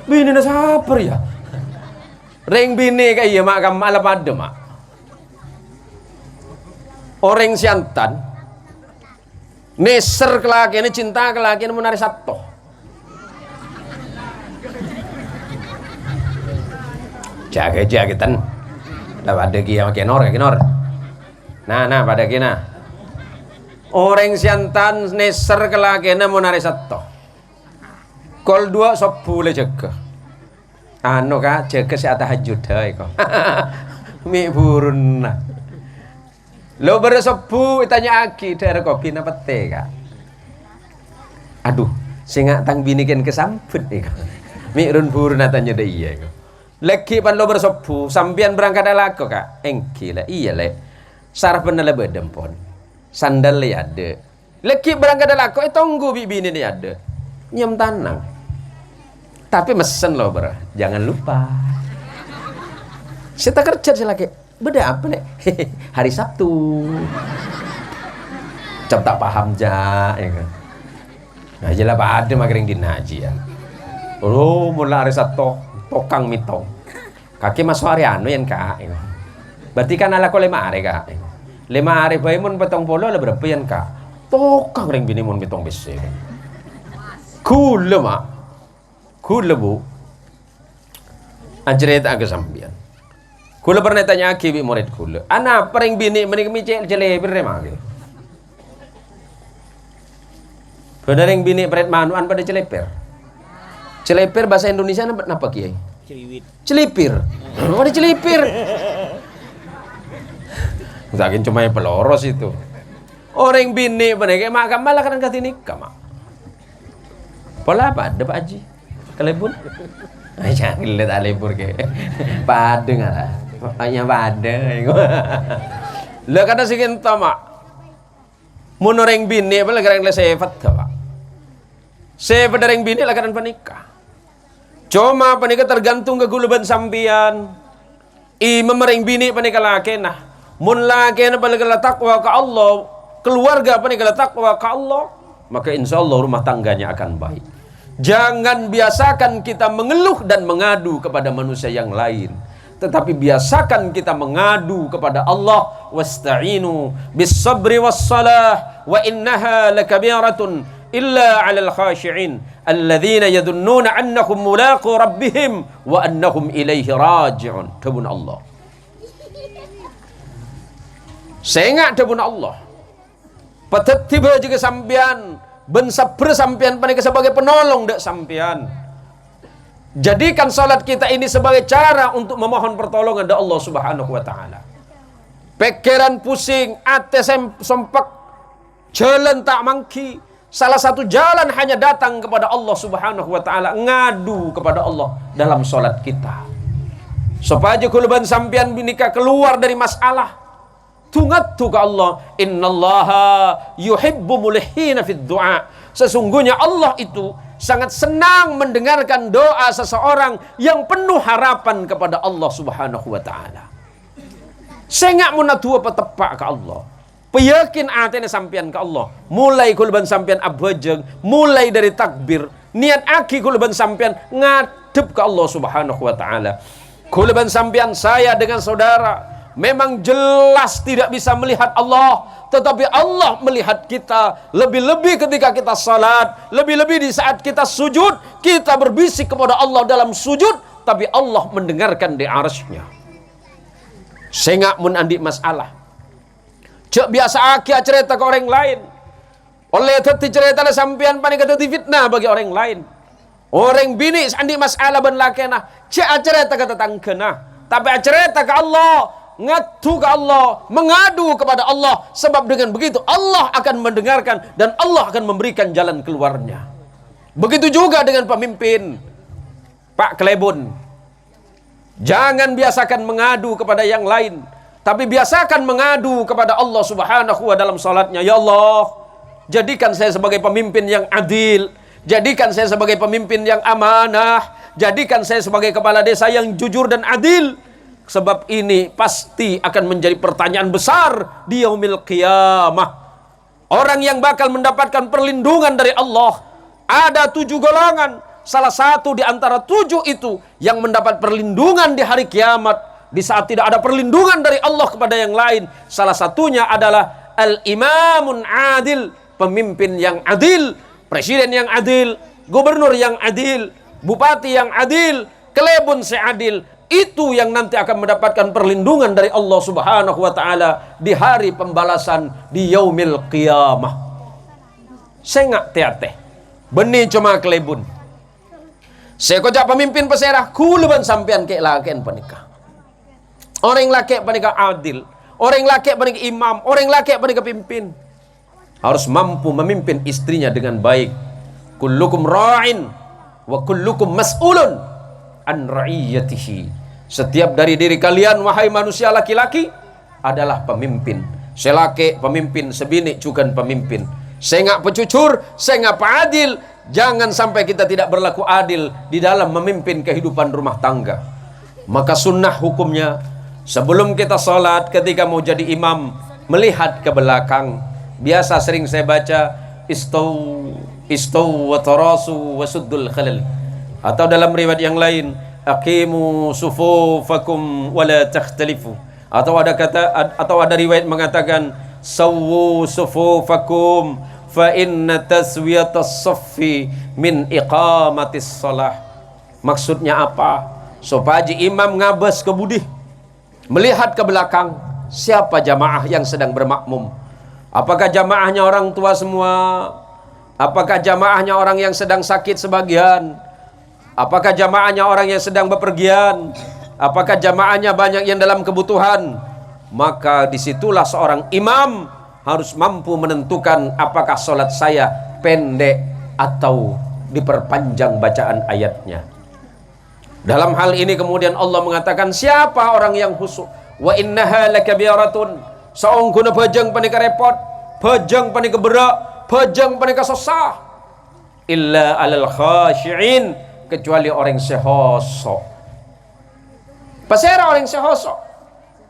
bini na saper ya. Reng bini kayak iya mak kam malah pada mak. Orang siantan, neser kelaki ini cinta kelaki ini menarik satu. Jaga tan, lah pada kia kenor. Nah pada kina. Orang siantan neser kelaki ini menarik satu. Kol dua sopu le jaga. Anu kak jaga si atahajud deh kok. Mi burun. Lo bersepu tanya aki daerah kopi napa teh kak. Aduh, singa tang binikin kesamput nih kak. Mi run burun tanya deh iya kok. Lagi pan lo bersepu sampian berangkat alako kak. Engki lah iya le. Saraf bener le bedempon. Sandal le ada. Lagi berangkat alako tunggu bini ini ada. Nyam tanang. Tapi mesen lo ber. Jangan lupa. Saya kerja sih lagi. Beda apa nih? Hari Sabtu. Cep tak paham ja, ya kan? Nah, jelas ada makering dina haji ya. Oh, mulai hari Sabtu tokang mitong. Kaki masuk hari anu yang kak. Berarti kan ala ko 5 hari kak. 5 hari bayi mun petong polo lah berapa yang kak? Tokang ring bini mun mitong besi. Kule mak, kule bu. Anjret agak sambian. Kula pernah tanya aki murid kula. Ana paring bini menik micel jeleber remage. Benereng bini peret manuan pada celeper. Celeper bahasa Indonesia napa kiai? Celiwit. Celipir. Apa celipir? Mungkin cuma peloros itu. Orang bini menik mak malah kadang kati nikah mak. Pola apa ada Pak Haji? Kelebun? Jangan lihat alebur ke. Padeng lah. Hanya padeng. Lah kada sikin mak. Mun orang bini apa lagi orang sefat Pak. Sefat orang bini lah kadang panikah. Cuma panikah tergantung ke guluban sampian. Memereng bini panikah laki nah. Mun laki na panikah takwa ke Allah, keluarga panikah takwa ke Allah, maka insya Allah rumah tangganya akan baik. Jangan biasakan kita mengeluh dan mengadu kepada manusia yang lain, tetapi biasakan kita mengadu kepada Allah. Wasta'inu bis sabri was salah wa innaha lakabiratun illa 'alal khashi'in alladzina yadunnuna annahum mulaqu rabbihim wa annahum ilaihi raji'un. Tabun Allah. Sengak tabun Allah. Patetiba juga sampian bensabr sampian panika sebagai penolong dak sampian. Jadikan salat kita ini sebagai cara untuk memohon pertolongan dari Allah Subhanahu wa taala. Pikiran pusing, ate sempak, jalan tak mangki. Salah satu jalan hanya datang kepada Allah Subhanahu wa taala, ngadu kepada Allah dalam salat kita. Supaya kuluban sampian binika keluar dari masalah. Tungatu ke Allah, innallaha yuhibbu mulihina fid du'a. Sesungguhnya Allah itu sangat senang mendengarkan doa seseorang yang penuh harapan kepada Allah Subhanahu wa taala. Sengak munatua petepak ke Allah. Peyakin atene sampian ke Allah. Mulai kulban sampian abhajeng, mulai dari takbir, niat aki kulban sampian ngadep ke Allah Subhanahu wa taala. Kulban sampian saya dengan saudara memang jelas tidak bisa melihat Allah, tetapi Allah melihat kita. Lebih-lebih ketika kita salat, lebih-lebih di saat kita sujud, kita berbisik kepada Allah dalam sujud, tapi Allah mendengarkan di arsy-Nya. Sengak mun andi masalah. Cek biasa aki cerita ke orang lain. Oleh teti cerita le sampean panika teti fitnah bagi orang lain. Orang bini andi masalah ben lakena, cek cerita ke tetanggana, tapi cerita ke Allah. Ngadu ke Allah, mengadu kepada Allah, sebab dengan begitu Allah akan mendengarkan dan Allah akan memberikan jalan keluarnya. Begitu juga dengan pemimpin. Pak Klebon, jangan biasakan mengadu kepada yang lain, tapi biasakan mengadu kepada Allah Subhanahu wa dalam salatnya. Ya Allah, jadikan saya sebagai pemimpin yang adil, jadikan saya sebagai pemimpin yang amanah, jadikan saya sebagai kepala desa yang jujur dan adil. Sebab ini pasti akan menjadi pertanyaan besar di yaumil qiyamah. Orang yang bakal mendapatkan perlindungan dari Allah ada 7 golongan. Salah satu di antara 7 itu yang mendapat perlindungan di hari kiamat, di saat tidak ada perlindungan dari Allah kepada yang lain. Salah satunya adalah al-imamun adil, pemimpin yang adil, presiden yang adil, gubernur yang adil, bupati yang adil, kelebon seadil. Itu yang nanti akan mendapatkan perlindungan dari Allah Subhanahu wa taala di hari pembalasan di yaumil qiyamah. Sengak teate. Benih cuma kelebun. Saya kojak pemimpin peserah kuluban sampean ke laken panika. Orang laki panika adil, orang laki panika imam, orang laki panika pimpin. Harus mampu memimpin istrinya dengan baik. Kullukum ra'in wa kullukum mas'ulun an ra'iyatihi. Setiap dari diri kalian, wahai manusia laki-laki, adalah pemimpin. Selake pemimpin, sebini juga pemimpin. Saya ngak pecucur, saya ngak adil. Jangan sampai kita tidak berlaku adil di dalam memimpin kehidupan rumah tangga. Maka sunnah hukumnya, sebelum kita sholat, ketika mau jadi imam, melihat ke belakang. Biasa sering saya baca, istaw wa tarasu wa suddul khalal. Atau dalam riwayat yang lain, aqimu sufufakum wa la takhtalifu. Atau ada riwayat mengatakan sawwu sufufakum fa inna taswiyatas saffi min iqamatis shalah. Maksudnya apa? Supaya imam ngabas ke budi, melihat ke belakang, siapa jamaah yang sedang bermakmum. Apakah jamaahnya orang tua semua? Apakah jamaahnya orang yang sedang sakit sebagian? Apakah jamaahnya orang yang sedang bepergian? Apakah jamaahnya banyak yang dalam kebutuhan? Maka disitulah seorang imam harus mampu menentukan apakah sholat saya pendek atau diperpanjang bacaan ayatnya. Dalam hal ini kemudian Allah mengatakan, siapa orang yang khusyuk? Wa innaha lakabiratun. Saungkuna bajang panika repot, bajang panika berak, bajang panika susah. Illa alal khashi'in, kecuali orang sehosok. Pasera orang sehosok.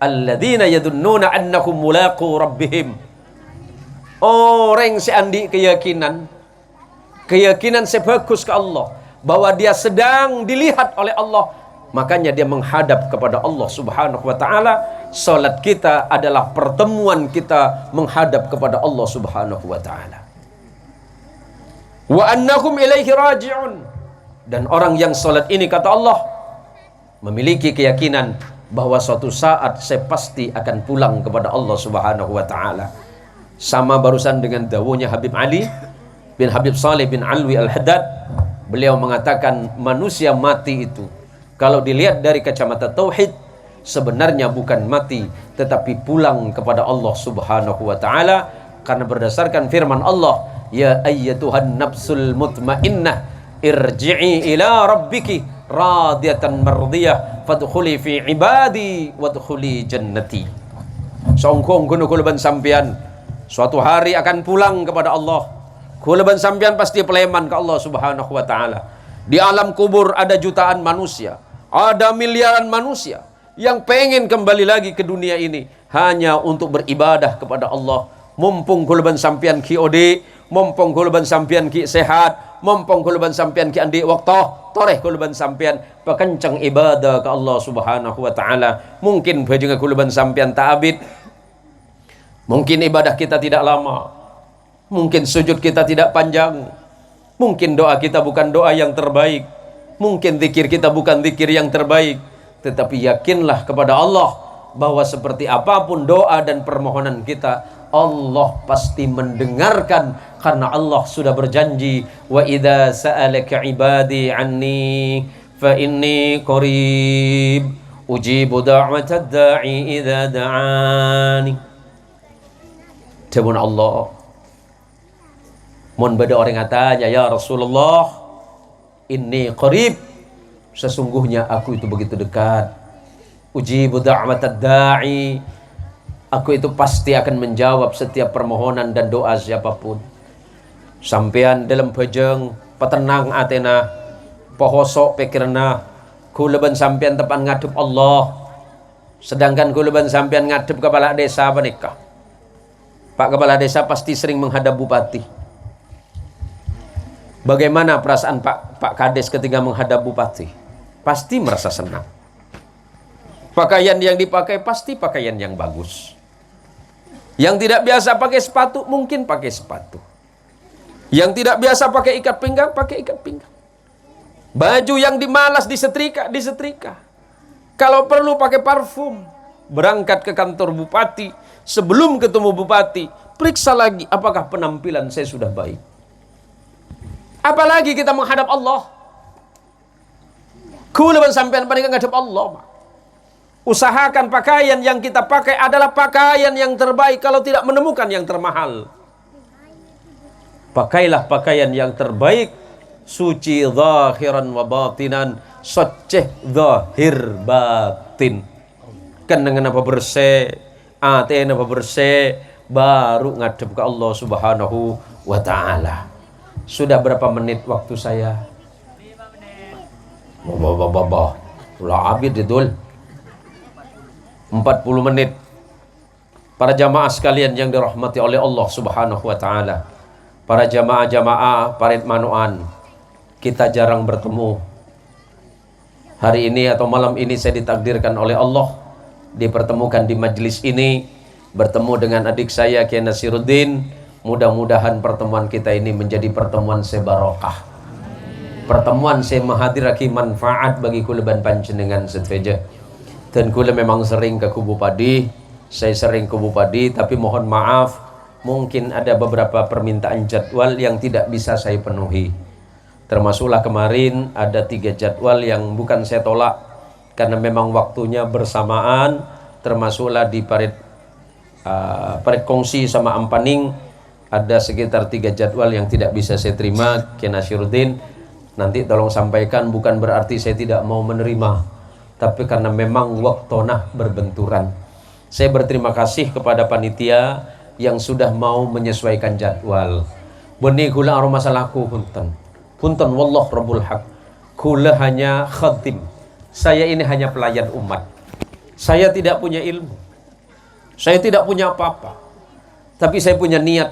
Alladzina yadunnuna annahum mulaqu rabbihim. Orang seandi keyakinan keyakinan saya bagus ke Allah, bahwa dia sedang dilihat oleh Allah, makanya dia menghadap kepada Allah Subhanahu wa ta'ala. Salat kita adalah pertemuan kita menghadap kepada Allah Subhanahu wa ta'ala. Wa annakum ilaihi raji'un. Dan orang yang salat ini, kata Allah, memiliki keyakinan bahwa suatu saat saya pasti akan pulang kepada Allah Subhanahu wa ta'ala. Sama barusan dengan dawuhnya Habib Ali bin Habib Saleh bin Alwi Al-Haddad. Beliau mengatakan manusia mati itu, kalau dilihat dari kacamata tauhid, sebenarnya bukan mati, tetapi pulang kepada Allah Subhanahu wa ta'ala. Karena berdasarkan firman Allah, ya ayyatuhan nafsul mutmainnah irji'i ila rabbiki radiyatan mardiyah fadkhuli fi ibadi wadkhuli jannati. Songkong kuno kulaban sampian suatu hari akan pulang kepada Allah. Kulaban sampian pasti peleman ke Allah Subhanahu wa ta'ala. Di alam kubur ada jutaan manusia, ada miliaran manusia yang pengen kembali lagi ke dunia ini hanya untuk beribadah kepada Allah. Mumpung kulaban sampian ki ode, mumpung kulaban sampian ki sehat, mumpung kulaban sampian ki andi waktu, toreh kulaban sampian pekencang ibadah ke Allah Subhanahu wa ta'ala. Mungkin bajingan kulaban sampian ta'abid, mungkin ibadah kita tidak lama, mungkin sujud kita tidak panjang, mungkin doa kita bukan doa yang terbaik, mungkin zikir kita bukan zikir yang terbaik. Tetapi yakinlah kepada Allah bahwa seperti apapun doa dan permohonan kita, Allah pasti mendengarkan, karena Allah sudah berjanji, wa idza sa'alaka ibadi anni fa inni qarib ujibu da'watad da'i idza da'ani. Dawuh Allah, mun beda orang katanya, ya Rasulullah, inni qarib, sesungguhnya aku itu begitu dekat. Ujibu da'watad da'i, aku itu pasti akan menjawab setiap permohonan dan doa siapapun. Sampean dalam bajeng petenang atena pohosok pikirna, kulaban sampean tepan ngadep Allah, sedangkan kulaban sampean ngadep kepala desa menikah. Pak kepala desa pasti sering menghadap bupati. Bagaimana perasaan Pak Kades ketika menghadap bupati? Pasti merasa senang. Pakaian yang dipakai pasti pakaian yang bagus. Yang tidak biasa pakai sepatu, mungkin pakai sepatu. Yang tidak biasa pakai ikat pinggang, pakai ikat pinggang. Baju yang dimalas disetrika, disetrika. Kalau perlu pakai parfum. Berangkat ke kantor bupati, sebelum ketemu bupati, periksa lagi apakah penampilan saya sudah baik. Apalagi kita menghadap Allah. Kulaban sampean paling menghadap Allah. Usahakan pakaian yang kita pakai adalah pakaian yang terbaik, kalau tidak menemukan yang termahal. Pakailah pakaian yang terbaik, suci zahiran wa batinan, soceh zahir batin. Kan dengan apa bersih, aten apa bersih, baru ngadep ke Allah Subhanahu wa ta'ala. Sudah berapa menit waktu saya? 5 menit. Ulah abid didul. 40 menit. Para jamaah sekalian yang dirahmati oleh Allah Subhanahu wa ta'ala, para jamaah-jamaah parit manuan, kita jarang bertemu. Hari ini atau malam ini saya ditakdirkan oleh Allah dipertemukan di majlis ini, bertemu dengan adik saya Kiai Nasiruddin. Mudah-mudahan pertemuan kita ini menjadi pertemuan sebarokah, pertemuan saya menghadirkan manfaat bagi kulaban panjenengan sedaya. Dan kula memang sering ke Kubu Padi, saya sering ke Kubu Padi, tapi mohon maaf, mungkin ada beberapa permintaan jadwal yang tidak bisa saya penuhi. Termasuklah kemarin ada 3 jadwal yang bukan saya tolak, karena memang waktunya bersamaan. Termasuklah di parit kongsi sama Ampaning, ada sekitar 3 jadwal yang tidak bisa saya terima. Kiai Nasiruddin, nanti tolong sampaikan, bukan berarti saya tidak mau menerima, tapi karena memang waktonah berbenturan. Saya berterima kasih kepada panitia yang sudah mau menyesuaikan jadwal. Beni kula aro masalahku punten. Punten wallah rabbul haq. Kula hanya khatim. Saya ini hanya pelayan umat. Saya tidak punya ilmu. Saya tidak punya apa-apa. Tapi saya punya niat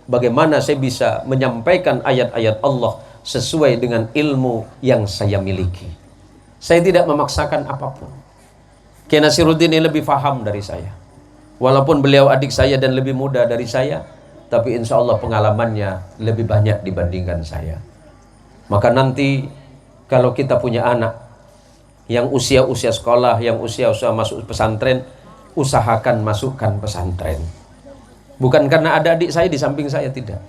bagaimana saya bisa menyampaikan ayat-ayat Allah sesuai dengan ilmu yang saya miliki. Saya tidak memaksakan apapun. Kiai Nasiruddin ini lebih faham dari saya. Walaupun beliau adik saya dan lebih muda dari saya, tapi insya Allah pengalamannya lebih banyak dibandingkan saya. Maka nanti kalau kita punya anak yang usia-usia sekolah, yang usia-usia masuk pesantren, usahakan masukkan pesantren. Bukan karena ada adik saya di samping saya, tidak.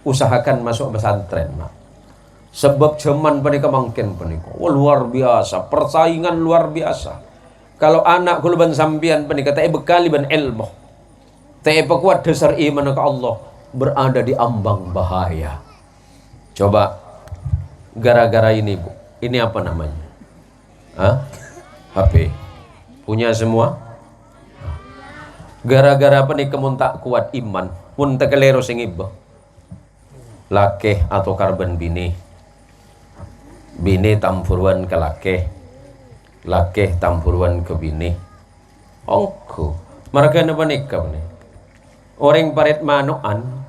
Usahakan masuk pesantren, Mak. Sebab zaman mereka makin penika. Luar biasa, persaingan luar biasa. Kalau anak kuluban sampian penika tae bekali ban ilmu. Tae kuat dasar iman ke Allah, berada di ambang bahaya. Coba gara-gara ini, Bu. Ini apa namanya? Hah? HP. Punya semua? Gara-gara apa nih kemun tak kuat iman, mun tekelero sing iba. Lakeh atau karban bini. Bini tampuruan ke lakeh. Lakeh tampuruan ke bini. Ongko. Marga apa nikah nih? Orang parit manoan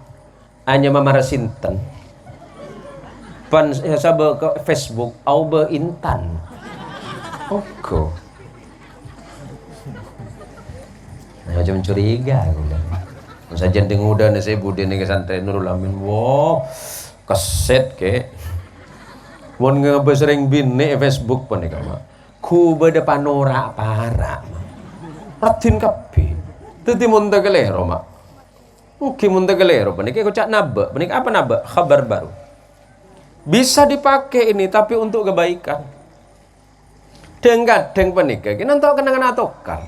hanya mamarasinten. Pan sabe ke Facebook au be intan. Ongko. Macam curiga aku kan. Sajen teng udah nih saya budi nih ke santren Nurul Amin. Wow, keset ke. Mun ngebesering bini Facebook pun nih kamu. Ku beda panora para. Ratin kapi. Tadi munta kelero mak. Mungkin munta kelero pun nih kayak kocak naba. Pun apa naba? Kabar baru. Bisa dipakai ini tapi untuk kebaikan. Dengkat deng penikah. Kita tahu kenangan atokar.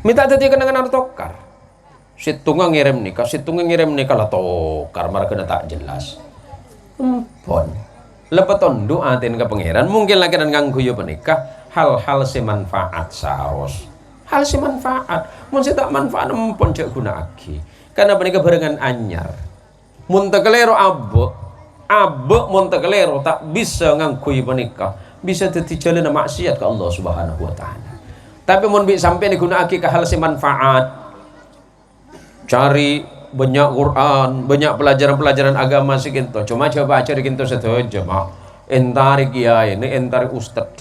Minta tadi kenangan tokar. Situnga ngirim nikah lah tokar marga tak jelas. Pon. Lepeton doa tin ke pangeran mungkin lagi dan nganggu yo penikah hal-hal semanfaat saos. Hal semanfaat. Mun tak manfaat pun cek guna aki. Karena penikah barengan anyar. Mun tekelero abbe mun tekelero tak bisa nganggu penikah. Bisa dadi jalan maksiat ke Allah Subhanahu wa taala. Tapi mun bi sampai digunakan ke hal semanfaat, cari banyak Quran, banyak pelajaran-pelajaran agama segitu. Cuma coba cari gitu saja, mak. Entari kiai ini, entari ustad.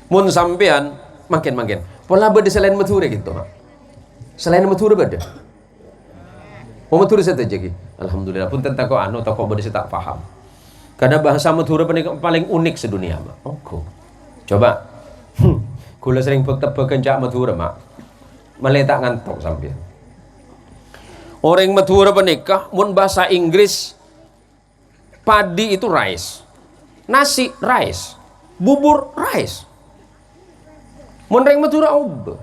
Mun sampean makin. Pola beda selain mature gitu, mak. Selain mature beda. Mau mature saja lagi. Alhamdulillah pun tentang kau anu atau kau beda saya tak paham. Karena bahasa mature paling unik sedunia, mak. Oke. Coba. Kula sering tebak kencak Madura mak, meletak ngantuk sambil. Orang Madura penikah, mun bahasa Inggris, padi itu rice, nasi rice, bubur rice. Mun orang Madura obe,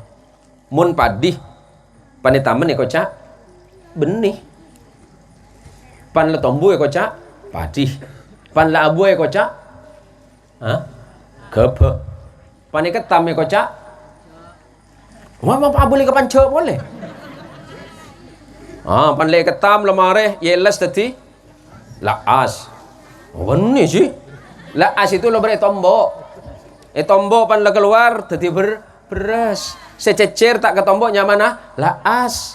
mun padi, panitaman ya kocak, benih. Pan letombu ya kocak, padi. Pan labu ya kocak, gebe. Pani ketam ya kocak. Wah, apa boleh kapan cek boleh? Pan le ketam lemare yelas tadi. Laas. Oh, ini sih. Laas itu lo beri tombok. Tombok pan le keluar tadi beras. Sececer tak ke tombok nyamana? Laas.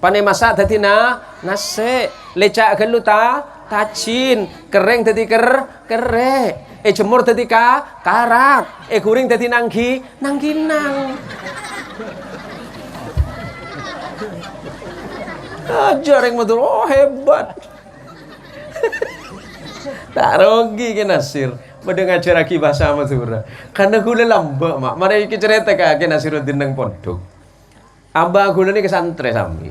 Pane masak tadi nase. Lecak gelu tacin. Kering tadi kerek. Jemur tadi karak, guring tadi nangginang. Ajar yang betul, oh hebat. Tak rugi ke Nasir, mendengar lagi bahasa Madura. Karena gula lambak mak, mari kita cerita ke Nasiruddin nang pondok. Abah gula ni kesantre sambil.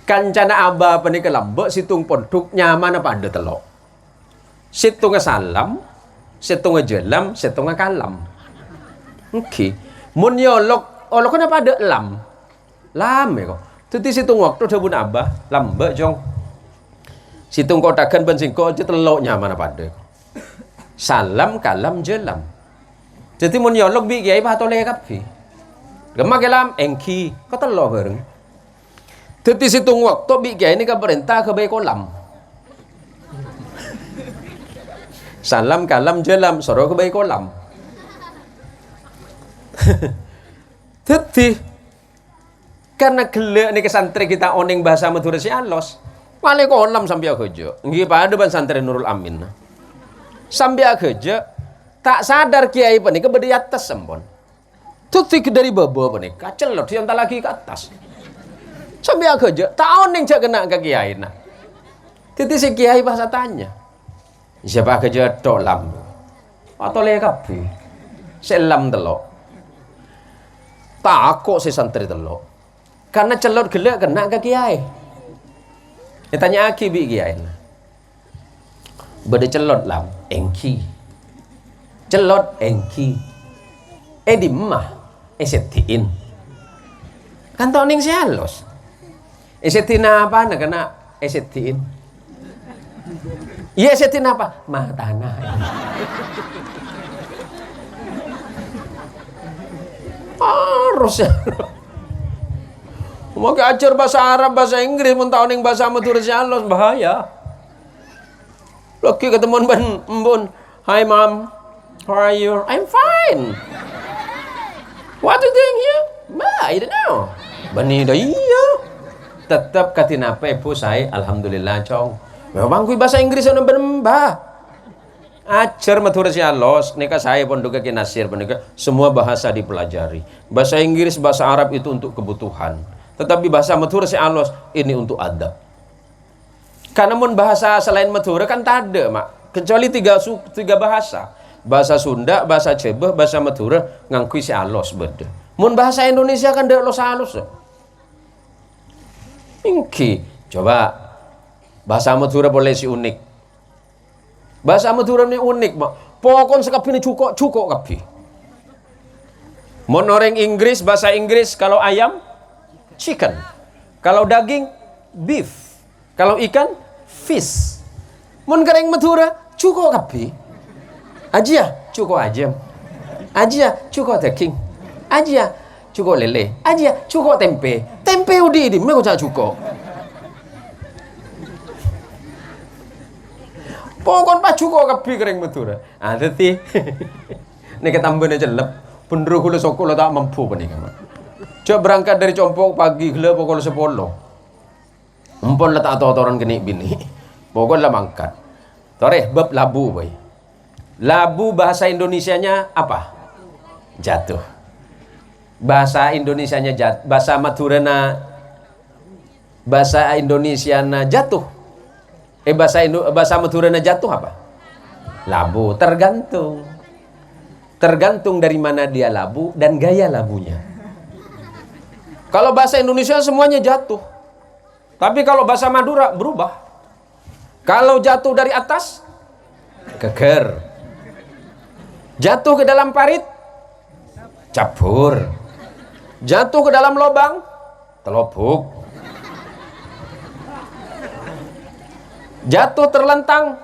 Kancana abah apa ni ke lambak, situng pondok nyaman apa ada telok. Situnga salam, situnga jelam, situnga kalam. Oke. Mun olok kenapa ada lam? Lam ya kok. Jadi situng waktu dah pun abah, lambak jong. Situng kotakan ben singko aja teloknya mana pada. Salam, kalam, jelam. Jadi mun olok bi kiai bah tole kapi. Gemak kelam engki, kau telok bareng. Jadi situng waktu bi kiai ini ke perintah ke baik kolam. Salam, kalam, jelam, soro ke baik kolam. Jadi Karena gelek nih santri kita oning bahasa Madura si alos. Wale kolam sampai kerja. Nggih pada ban santri Nurul Amin. Sampai kerja tak sadar kiai panika berde atas sempon. Tutik dari bawah panika celot yang tak lagi ke atas. Sampai kerja tak oning cak kena ke kiai nah. Titi si kiai bahasa tanya. Siapa kerja tok lam. Atau le kapi. Selam telok. Takut si santri telok. Karena celot gelek kena ke kiai. Tanya aki bi kiai. Berde celot lam, engki. Celot engki. Di mah setiin. Kan tau ning sialos. Setin apa nak kena setiin. Iya setin apa? Mah tanah. Harus ya. Mau ajar bahasa Arab, bahasa Inggris, mun tau ning bahasa Madura sialos bahaya. Lagi ketemuan mbun. Hi mom, how are you? I'm fine. What do you think here? I don't know. Bani dah iya. Tetap katina apa ibu saya, alhamdulillah cong. Memang kui bahasa Inggris yang berembah. Ajar Madura sialos, nikah saya pondok ke Nasir pondok semua bahasa dipelajari. Bahasa Inggris, bahasa Arab itu untuk kebutuhan. Tetapi bahasa Madura sialos ini untuk adab. Karena mun bahasa selain Madura kan tak ada mak. Kecuali tiga bahasa. Bahasa Sunda, bahasa Cebeh, bahasa Madura ngangkui sialos beda. Mun bahasa Indonesia kan dak los halus. Ingki, coba bahasa Madura boleh si unik. Bahasa Madura ini unik mak. Pokon sekapi ini cukup kapi. Mun orang Inggris, bahasa Inggris kalau ayam chicken. Kalau daging beef. Kalau ikan fish. Mun goreng Madura cukup kapi. Aja cukup ayam. Aja cukup daging. Aja cukup lele. Aja cukup tempe. Tempe udi me kok cukup. Pokon pa cukup kapi goreng Madura. Ah dadi nek tambene celep bener kula sokolo tak mampu panika. Coba berangkat dari Compok pagi gila pukul 10. Empon letak totoran kini bini. Pokok lah mangkat. Toreh bab labu boy. Labu bahasa Indonesianya apa? Jatuh. Bahasa Indonesianya jatuh. Bahasa Madurana. Bahasa Indonesiana jatuh. Bahasa Madurana jatuh apa? Labu. Tergantung. Tergantung dari mana dia labu dan gaya labunya. Kalau bahasa Indonesia semuanya jatuh. Tapi kalau bahasa Madura berubah. Kalau jatuh dari atas, geger. Jatuh ke dalam parit, cabur. Jatuh ke dalam lubang, telopuk. Jatuh terlentang,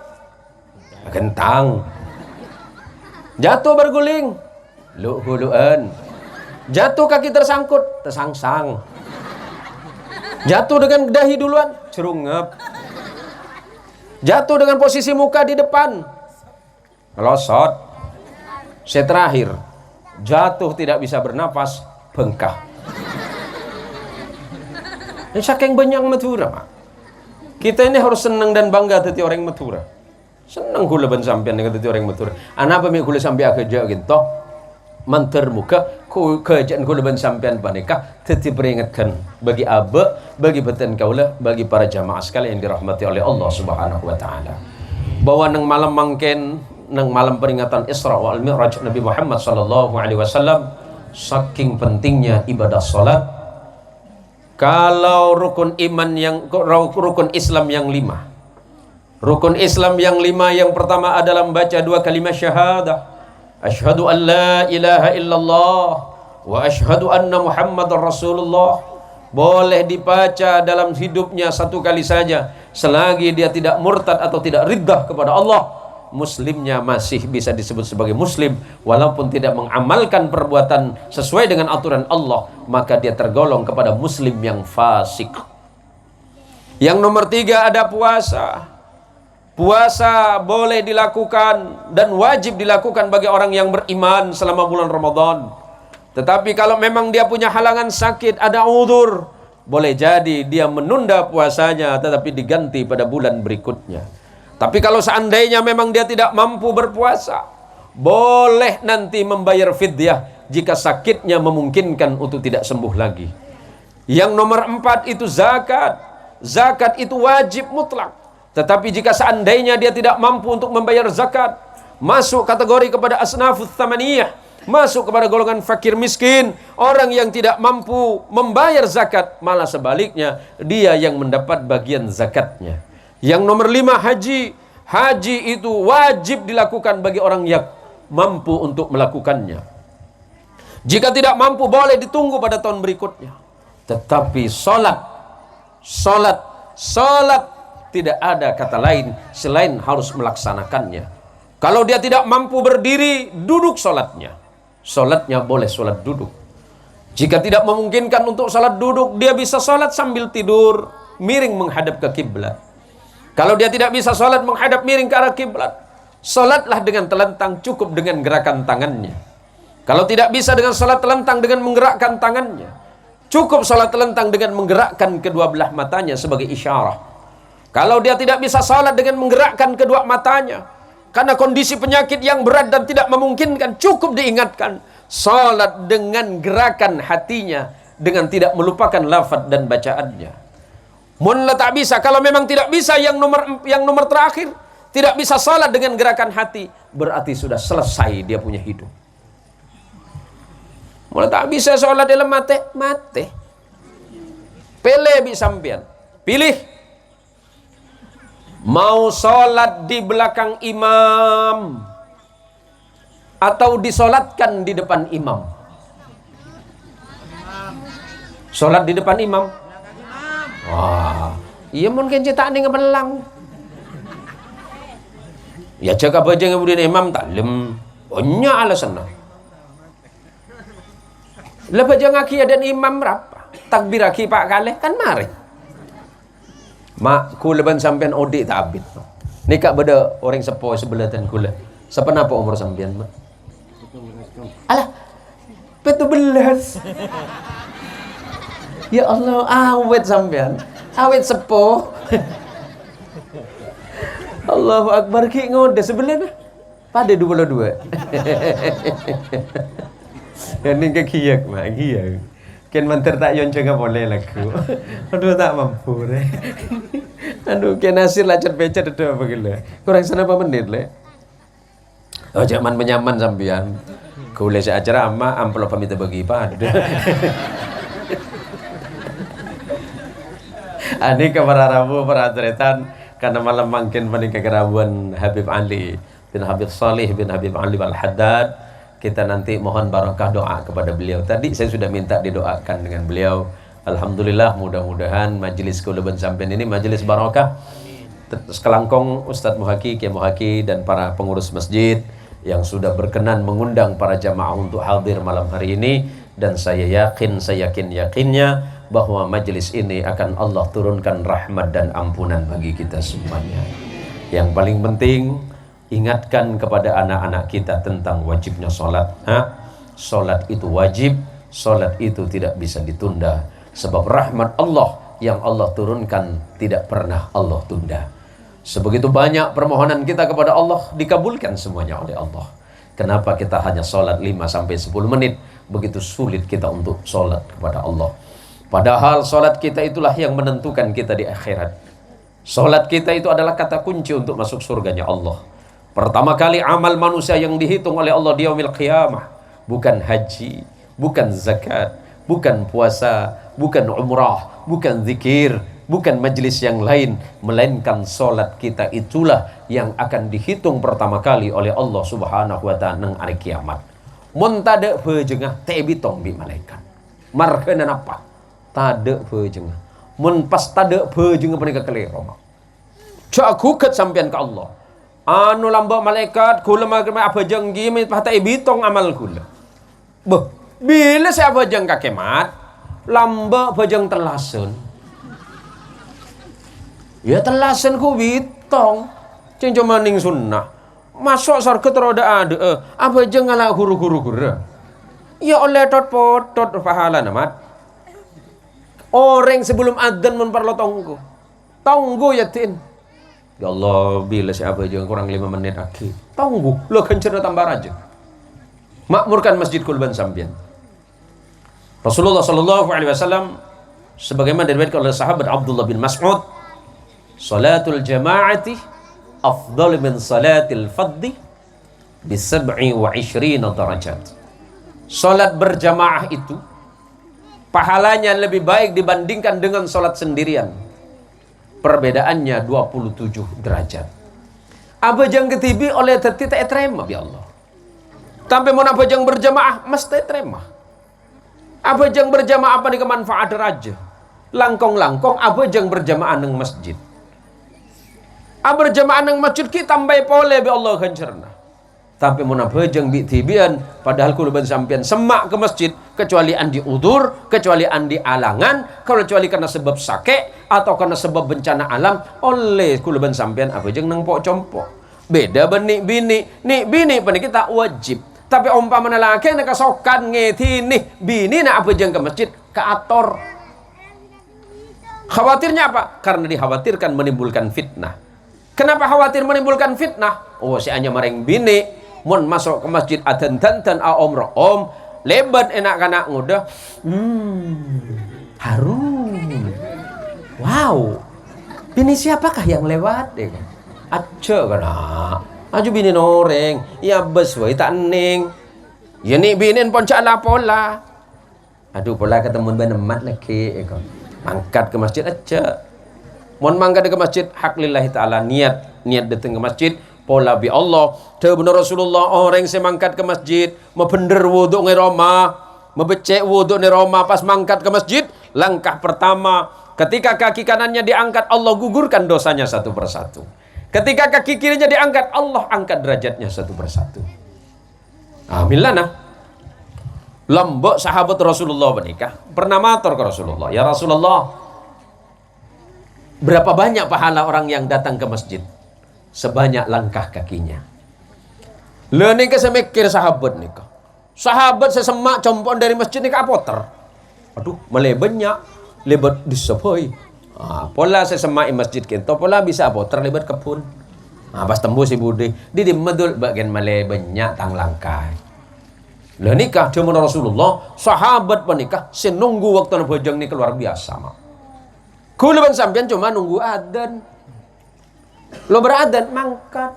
gentang. Jatuh berguling, lu-huluan. Jatuh kaki tersangkut, tersangsang. Jatuh dengan dahi duluan, cerungep. Jatuh dengan posisi muka di depan, ngelosot. Saya terakhir, jatuh tidak bisa bernapas, bengkak. Ini saking banyak Madura, Pak. Kita ini harus senang dan bangga jadi orang Madura. Senang gula ban sampean dengan jadi orang Madura. Anapa mi gula sampai kerja gitu? Manter muka kerjaan kula ban sampean panika teti peringatkan bagi abe, bagi beten kaula, bagi para jamaah sekalian yang dirahmati oleh Allah Subhanahu wa taala. Bahwa nang malam mangken nang malam peringatan Isra wal Mi'raj Nabi Muhammad sallallahu alaihi wasallam saking pentingnya ibadah salat. Kalau rukun Islam yang 5. Rukun Islam yang 5 yang pertama adalah membaca 2 kalimat syahadah. Asyhadu an la ilaha illallah wa asyhadu anna Muhammadar Rasulullah. Boleh dibaca dalam hidupnya 1 kali saja selagi dia tidak murtad atau tidak riddah kepada Allah. Muslimnya masih bisa disebut sebagai muslim walaupun tidak mengamalkan perbuatan sesuai dengan aturan Allah, maka dia tergolong kepada muslim yang fasik. Yang nomor 3 ada puasa. Puasa boleh dilakukan dan wajib dilakukan bagi orang yang beriman selama bulan Ramadan. Tetapi kalau memang dia punya halangan sakit, ada udzur, boleh jadi dia menunda puasanya tetapi diganti pada bulan berikutnya. Tapi kalau seandainya memang dia tidak mampu berpuasa, boleh nanti membayar fidyah jika sakitnya memungkinkan untuk tidak sembuh lagi. Yang nomor 4 itu zakat. Zakat itu wajib mutlak. Tetapi jika seandainya dia tidak mampu untuk membayar zakat, masuk kategori kepada asnafus tsamaniyah, masuk kepada golongan fakir miskin, orang yang tidak mampu membayar zakat, malah sebaliknya dia yang mendapat bagian zakatnya. Yang nomor 5 haji. Haji itu wajib dilakukan bagi orang yang mampu untuk melakukannya. Jika tidak mampu boleh ditunggu pada tahun berikutnya. Tetapi solat tidak ada kata lain selain harus melaksanakannya. Kalau dia tidak mampu berdiri, duduk solatnya. Solatnya boleh solat duduk. Jika tidak memungkinkan untuk solat duduk, dia bisa solat sambil tidur, miring menghadap ke kiblat. Kalau dia tidak bisa solat menghadap miring ke arah kiblat, solatlah dengan telentang, cukup dengan gerakan tangannya. Kalau tidak bisa dengan solat telentang dengan menggerakkan tangannya, cukup solat telentang dengan menggerakkan kedua belah matanya sebagai isyarah. Kalau dia tidak bisa solat dengan menggerakkan kedua matanya, karena kondisi penyakit yang berat dan tidak memungkinkan, cukup diingatkan solat dengan gerakan hatinya, dengan tidak melupakan lafaz dan bacaannya. Munlah tak bisa, kalau memang tidak bisa yang nomor terakhir, tidak bisa salat dengan gerakan hati, berarti sudah selesai dia punya hidup. Mulai tak bisa salat dalam mate. Pilih sampean. Pilih. Mau salat di belakang imam atau disolatkan di depan imam? Salat di depan imam. Wah, iya mungkin cetak nih ngebelang. Ya jaga baca kemudian imam taklim banyak alasan. Lepas jangan aki dan imam berapa? Takbir aki pak kalih kan mari. Mak ku leban sampean odik tak abit. Nikah beda orang sepo sebelah dan kula. Sepenapa umur sampean mak? Alah, 17. Ya Allah, awet sampean, awet sepuh. Allahu Akbar ki ngode sebelah pada 22. Ini kekiyak mak, kiyak. Ken manter tak yon jaga boleh lagu. Aduh tak mampu re. Aduh ken nasir lacet becet itu apa gila. Kurang sana apa menit le. Oh zaman menyaman sampean. Kule acara ama amplop pamit bagi pada. Ani kemararabu peratretan karena malam makin menikah kerabuan Habib Ali bin Habib Salih bin Habib Ali Al-Haddad. Kita nanti mohon barakah doa kepada beliau. Tadi saya sudah minta didoakan dengan beliau. Alhamdulillah, mudah-mudahan majelis Kuluban Sampean ini majelis barakah. Sekelangkong Ustadz Muhaki, Kiai Muhaki dan para pengurus masjid yang sudah berkenan mengundang para jamaah untuk hadir malam hari ini, dan saya yakinnya bahwa majelis ini akan Allah turunkan rahmat dan ampunan bagi kita semuanya. Yang paling penting, ingatkan kepada anak-anak kita tentang wajibnya sholat. Sholat itu wajib, sholat itu tidak bisa ditunda. Sebab rahmat Allah yang Allah turunkan tidak pernah Allah tunda. Sebegitu banyak permohonan kita kepada Allah dikabulkan semuanya oleh Allah. Kenapa kita hanya sholat 5-10 menit? Begitu sulit kita untuk sholat kepada Allah. Padahal sholat kita itulah yang menentukan kita di akhirat. Sholat kita itu adalah kata kunci untuk masuk surganya Allah. Pertama kali amal manusia yang dihitung oleh Allah di yaumil qiyamah, bukan haji, bukan zakat, bukan puasa, bukan umrah, bukan zikir, bukan majlis yang lain, melainkan sholat kita itulah yang akan dihitung pertama kali oleh Allah Subhanahu wa ta'ala nang hari kiamat. Mun tada bejengah tebitong bi malaikat. Markeun apa? Tada bejengah. Mun pas tada bejengah panika kelero. Cakuket sampean ke Allah. Anu lamba malaikat kula magma apa jenggi mi pata ibitong amal kula. Beh, bila saya bajang kakemat, lamba bajang telasun. Ya telasun ku bitong. Cing cuma ning sunnah. Masuk surga teroda ada. Apa jeng ngala huru-huru. Ya oleh potot pahala namat. Orang sebelum adzan memperlo tonggo yatin. Ya Allah, bila siapa aja kurang 5 menit lagi. Tunggu, lo kencerna tambah aja. Makmurkan masjid kulban sambian. Rasulullah sallallahu alaihi wasallam sebagaimana diriwayatkan oleh sahabat Abdullah bin Mas'ud, salatul jama'ati afdal min salatil fadhi bi 27 darajat. Salat berjamaah itu pahalanya lebih baik dibandingkan dengan salat sendirian. Perbedaannya 27 derajat. Abajang ketibi oleh tetita etrema ya Allah. Sampai mau abajang berjamaah mesti etrema. Abajang berjamaah apa nih kemanfaat raja. Langkong-langkong abajang berjamaah nang masjid. Berjamaah nang masjid kita tambah pole ya Allah kancerna. Tapi mau abajang bitibian padahal kuluban sampian semak ke masjid kecuali andi udur, kecuali andi alangan, kecuali karena sebab sakit atau karena sebab bencana alam oleh kuluban sampean apa jeng nang pok compok beda benik bini panik kita wajib tapi umpama laki nak sokan ngeti nih bini nak apa jeng ke masjid ke ator khawatirnya apa karena dikhawatirkan menimbulkan fitnah. Kenapa khawatir menimbulkan fitnah? Oh si hanya mareng bini mun masuk ke masjid adan om lebat enak kanak ngudah harum. Wow, bini siapakah yang lewat? Aja kena, aju bini noreng, ya bes woi tak neng, ya nih bini poncak lah pola. Aduh pola ketemu benemat lagi, angkat ke masjid aja. Mohon mangkat ke masjid, hak lillahi ta'ala niat datang ke masjid, pola bi Allah. Tuh benar Rasulullah orang semangkat ke masjid, membender wudhu nge Roma, membecek wudhu nge Roma pas mangkat ke masjid, langkah pertama. Ketika kaki kanannya diangkat, Allah gugurkan dosanya satu persatu. Ketika kaki kirinya diangkat, Allah angkat derajatnya satu persatu. Amilana. Lombok sahabat Rasulullah menikah. Pernah matur ke Rasulullah. Ya Rasulullah, berapa banyak pahala orang yang datang ke masjid? Sebanyak langkah kakinya. Lalu nikah saya mikir sahabat nikah. Sahabat sesemak compon dari masjid nikah apoter. Aduh, malah banyak. Lebat disepoi. Pola sesemai masjid kita, pola bisa apa terlibat kebun. Pas tembus ibu di medul bagian malai banyak tang langkai. Lah nikah cuma Rasulullah, sahabat penikah senunggu waktu bojong ni keluar biasa mak. Kuluban sampean cuma nunggu adzan. Lo beradan mangkat.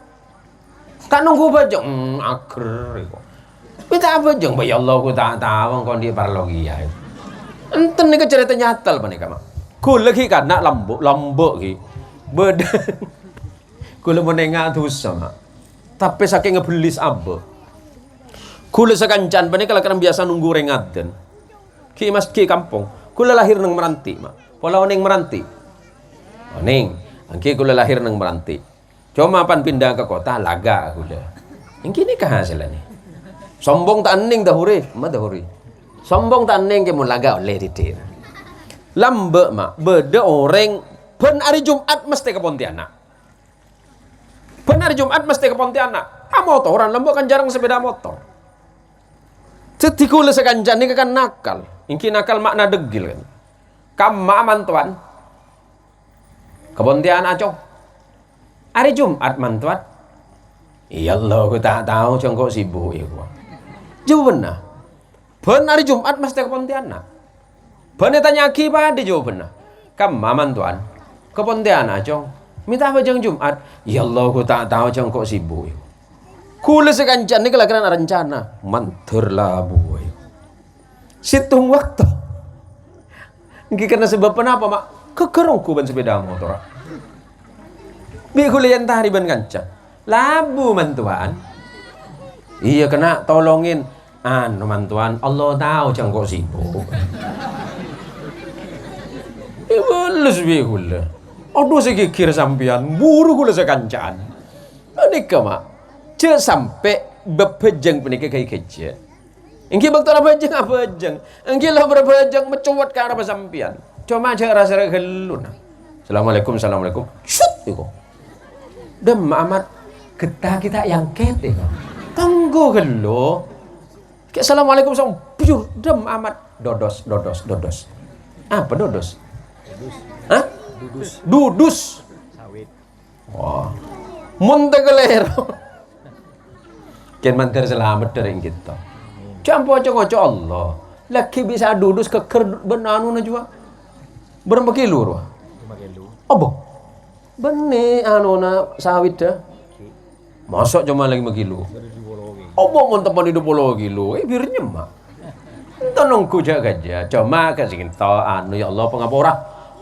Tak nunggu bojong ager iku. Minta bojong ya Allah ku tak tahu kon di parlogia. Enten nih cerita nyatal apa nih kamu? Kula lagi kan nak lambuk ki, beda. Kula menengah tu sama, tapi saking ngebelis abah. Kula sekancan, pani kalau kan biasa nunggu rengadan. Ki mas ki kampung, kula lahir neng Meranti mak. Pola neng Meranti, neng, angki kula lahir neng Meranti. Cuma pan pindah ke kota laga kula. Angki ni kah hasilnya? Sombong tak neng dahuri, mah dahuri. Sombong taneng ke mulaga oleh ditir. Lambe mak beda orang pen hari Jumat mesti ke Pontianak. Pen hari Jumat mesti ke Pontianak. Motoran lambe kan jarang sepeda motor. Cetikule sekancan ni kan nakal. Ingki nakal makna degil kan. Kamma mantuan. Ke Pontianak cong. Hari Jumat mantuan. Iya Allah aku tak tahu cong kok sibuk ya gua. Jauh benar. Ben hari Jumat mesti ke Pontianak. Ben tanya ki pada jawabannya. Kam maman tuan ke Pontianak cong. Minta apa jang Jumat? Ya Allah aku tak tahu cong kok sibuk. Kule sekancan ni kelakiran rencana. Mantur lah boy. Situng waktu. Ini karena sebab kenapa mak? Kekerongku ban sepeda motor. Bi kule yang tahri ban kancan. Labu mantuan. Iya kena tolongin. Mantuan Allah tahu cang kok sibuk. Boleh sih gula. Aduh sekikir sampian buru gula sekancan. Nikah mak. Ce sampai bepejeng penikah kayak kecil. Engki bakal apa jeng apa jeng. Engki lah berapa jeng mencuat ke arah sampian. Cuma aja rasa gelun. Assalamualaikum. Shut itu. Dem amat kita yang kete. Tunggu gelo. Assalamualaikum sama bujur dem amat. Dodos. Apa dodos? Hah? Dudus. Sawit. Wah. Mun tegelero. Ken mantir selamat dari kita. Campo ngoco Allah. Laki bisa dudus keker benanu na juga. Berapa kilo? 5 kilo. Apa? Bene anu na sawit dah. Masuk cuma lagi 5 kilo. Apa mun tepan 20 kilo? Biar nyemak. Tenungku jaga aja. Cuma kasih kita anu ya Allah pengapura.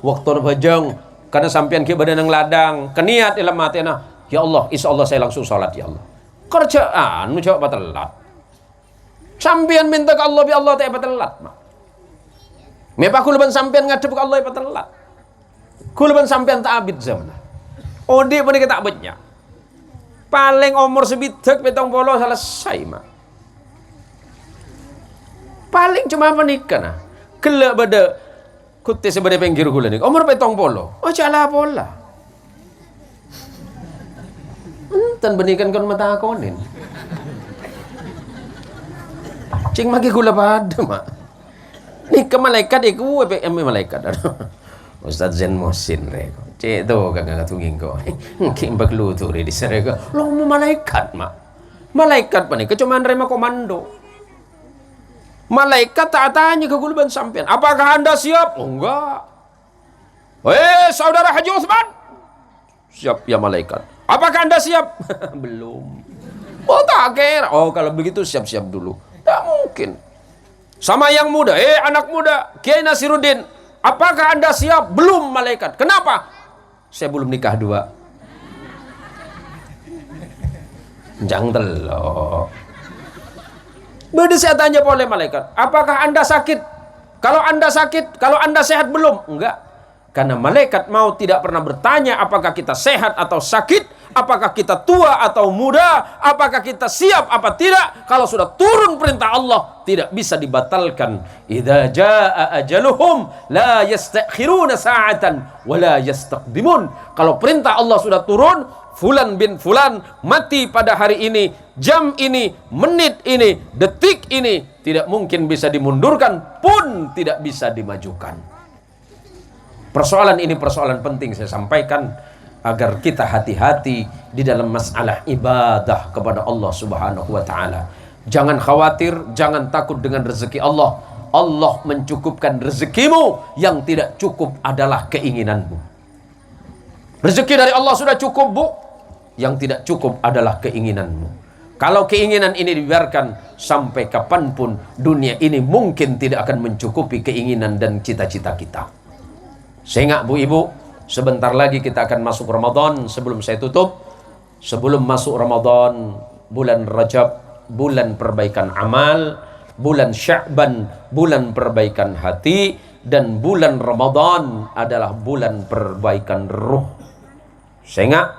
Waktu bajang karena sampean ke badan yang ladang. Keniat dalam hati na. Ya Allah, insya Allah saya langsung sholat ya Allah. Kerjaan coba telat. Sampean minta ke Allah bi Allah tak telat mak. Mepa kulaban sampean ngadep ke Allah ya telat. Kulaban sampean tak abid zaman. Ode pun kita abidnya. Paling umur sebitek 70 selesai mak. Paling cuma menikah nah. Kelak pada kutis sebagai pinggir gula ni. Umur 70. Oh cala pola. Enten benikan kon mata konin. Cing maki gula pada mak. Ni ke malaikat iku malaikat. Ustaz Zen Mohsin reko. Cek tu kagak tunging ko. Kim baglu tu di serega. Lo mau malaikat mak. Malaikat pa ni kecuman rema komando. Malaikat tak tanya ke gulban sampean. Apakah anda siap? Oh, enggak. Saudara Haji Utsman. Siap ya malaikat. Apakah anda siap? Belum. Oh tak kira. Oh kalau begitu siap-siap dulu. Tak mungkin. Sama yang muda. Anak muda. Kiai Nasiruddin. Apakah anda siap? Belum malaikat. Kenapa? Saya belum nikah 2. Jangan telok. Beda saya tanya oleh malaikat. Apakah anda sakit? Kalau anda sakit, kalau anda sehat belum? Enggak. Karena malaikat mau tidak pernah bertanya apakah kita sehat atau sakit. Apakah kita tua atau muda? Apakah kita siap apa tidak? Kalau sudah turun perintah Allah, tidak bisa dibatalkan. Idza jaa ajaluhum la yastakhiruna sa'atan wa la yastaqdimun. Kalau perintah Allah sudah turun, fulan bin fulan mati pada hari ini, jam ini, menit ini, detik ini, tidak mungkin bisa dimundurkan pun tidak bisa dimajukan. Persoalan ini persoalan penting saya sampaikan agar kita hati-hati di dalam masalah ibadah kepada Allah Subhanahu wa taala. Jangan khawatir, jangan takut dengan rezeki Allah. Allah mencukupkan rezekimu, yang tidak cukup adalah keinginanmu. Rezeki dari Allah sudah cukup, Bu. Yang tidak cukup adalah keinginanmu. Kalau keinginan ini dibiarkan sampai kapanpun, dunia ini mungkin tidak akan mencukupi keinginan dan cita-cita kita. Sehingga Bu Ibu, sebentar lagi kita akan masuk Ramadan. Sebelum saya tutup, sebelum masuk Ramadan, bulan Rajab, bulan perbaikan amal, bulan Sya'ban, bulan perbaikan hati, dan bulan Ramadan adalah bulan perbaikan ruh. Sehingga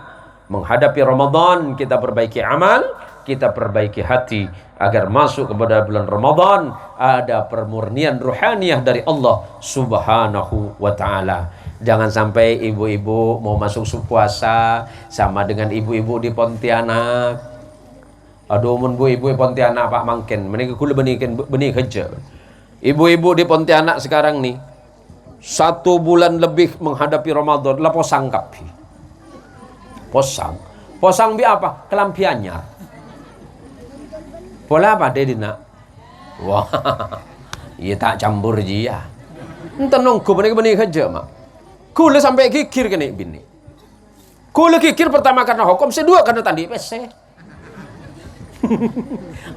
menghadapi Ramadan, kita perbaiki amal, kita perbaiki hati, agar masuk kepada bulan Ramadan ada permurnian ruhaniyah dari Allah Subhanahu wa ta'ala. Jangan sampai ibu-ibu mau masuk puasa sama dengan ibu-ibu di Pontianak. Aduh mun bu ibu Pontianak Pak Mangken, mereka kula benih kerja. Ibu-ibu di Pontianak sekarang nih 1 bulan lebih menghadapi Ramadan lah posang kapi. Posang bi apa? Kelampiannya. Pola apa dia nak? Wah, iya tak campur je ya. Entah nongku benih kerja mak. Kula sampai kikir kena bini. Kula kikir pertama karena hukum, kedua karena tadi PC.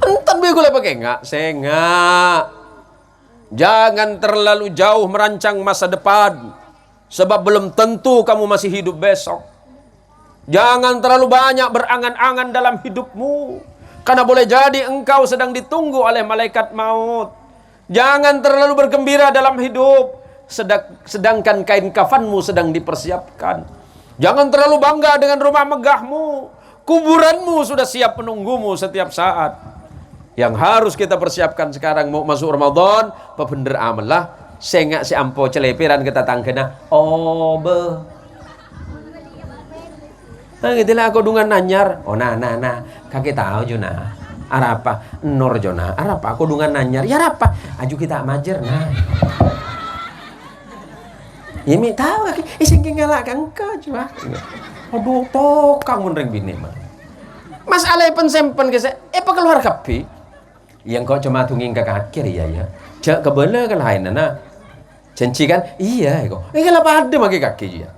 Entan be kula pakai enggak? Sengak. Jangan terlalu jauh merancang masa depan, sebab belum tentu kamu masih hidup besok. Jangan terlalu banyak berangan-angan dalam hidupmu, karena boleh jadi engkau sedang ditunggu oleh malaikat maut. Jangan terlalu bergembira dalam hidup, sedangkan kain kafanmu sedang dipersiapkan. Jangan terlalu bangga dengan rumah megahmu, kuburanmu sudah siap menunggumu setiap saat. Yang harus kita persiapkan sekarang mau masuk Ramadan, bener amal lah. Sengak si ampo celepiran kita tangkena. Oh be. Nah gitulah aku dengan nanyar. Oh nah, kaki tahu juna. Arapa Nur Jona, arapa kudungan nanyar, ya arapa aju kita majer nah. Ya mi tahu lagi, ising ngalakan ka cuma. Aduh tokang mun reng bini mah. Masalah pensempen ke apa keluar kapi. Yang kau cuma tunging ke kaki ya. Cak kebela ke lain nah. Cenci kan? Iya kok. Kalau pada maki kaki dia.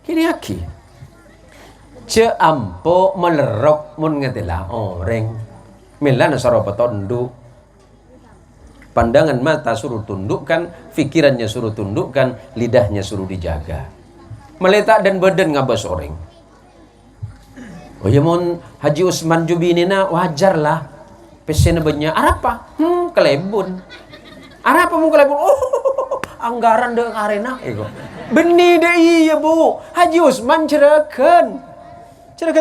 Kini kaki. Cak ampo melerok mun ngetela orang. Milana saropa tunduk. Pandangan mata suruh tundukkan, pikirannya suruh tundukkan, lidahnya suruh dijaga. Meletak dan badan ngabas orang. Oh ya mon Haji Usman Jubinina wajar lah. Pesena banyak. Arapa? Kelebun. Arapa mau kelebun? Oh, anggaran dek arena. Ego. Benih deh iya bu. Haji Usman cerakan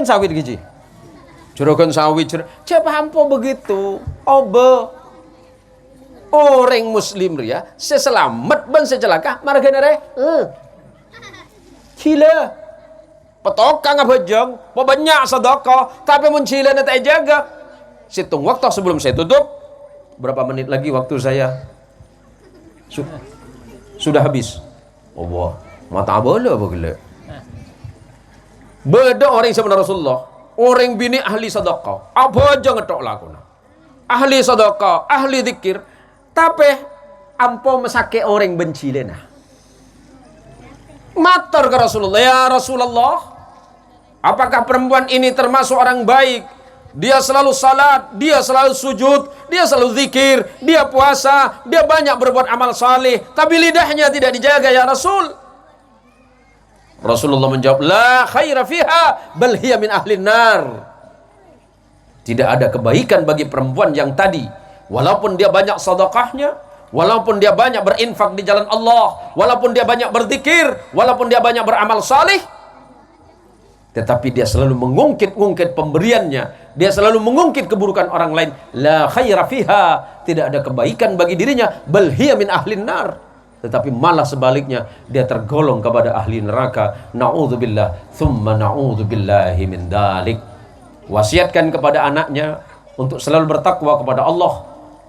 sawit giji. Cerakan sawit. Siapa hampo begitu? Obe. Orang Muslim ya, seselamat ban secelaka marga nare. Gila. Petokang abajang, banyak sedekah, tapi mencila na tak jaga. Situng waktu sebelum saya tutup, berapa menit lagi waktu saya sudah habis. Allah, mata bola begila. Beda orang sebenarnya Rasulullah, orang bini ahli sedekah, abajang ngetok lakuna. Ahli sedekah, ahli zikir, tapi ampo mesake orang bencilena. Matur ke Rasulullah, ya Rasulullah, apakah perempuan ini termasuk orang baik? Dia selalu salat, dia selalu sujud, dia selalu zikir, dia puasa, dia banyak berbuat amal saleh, tapi lidahnya tidak dijaga ya Rasul. Rasulullah menjawab, la khaira fiha bal hiya min ahlin nar. Tidak ada kebaikan bagi perempuan yang tadi, walaupun dia banyak sedekahnya, walaupun dia banyak berinfak di jalan Allah, walaupun dia banyak berzikir, walaupun dia banyak beramal saleh, tetapi dia selalu mengungkit-ungkit pemberiannya, dia selalu mengungkit keburukan orang lain. La khaira fiha, tidak ada kebaikan bagi dirinya, bal hiya min ahlin nar, tetapi malah sebaliknya dia tergolong kepada ahli neraka. Na'udzubillah thumma na'udzubillahi min dalik. Wasiatkan kepada anaknya untuk selalu bertakwa kepada Allah.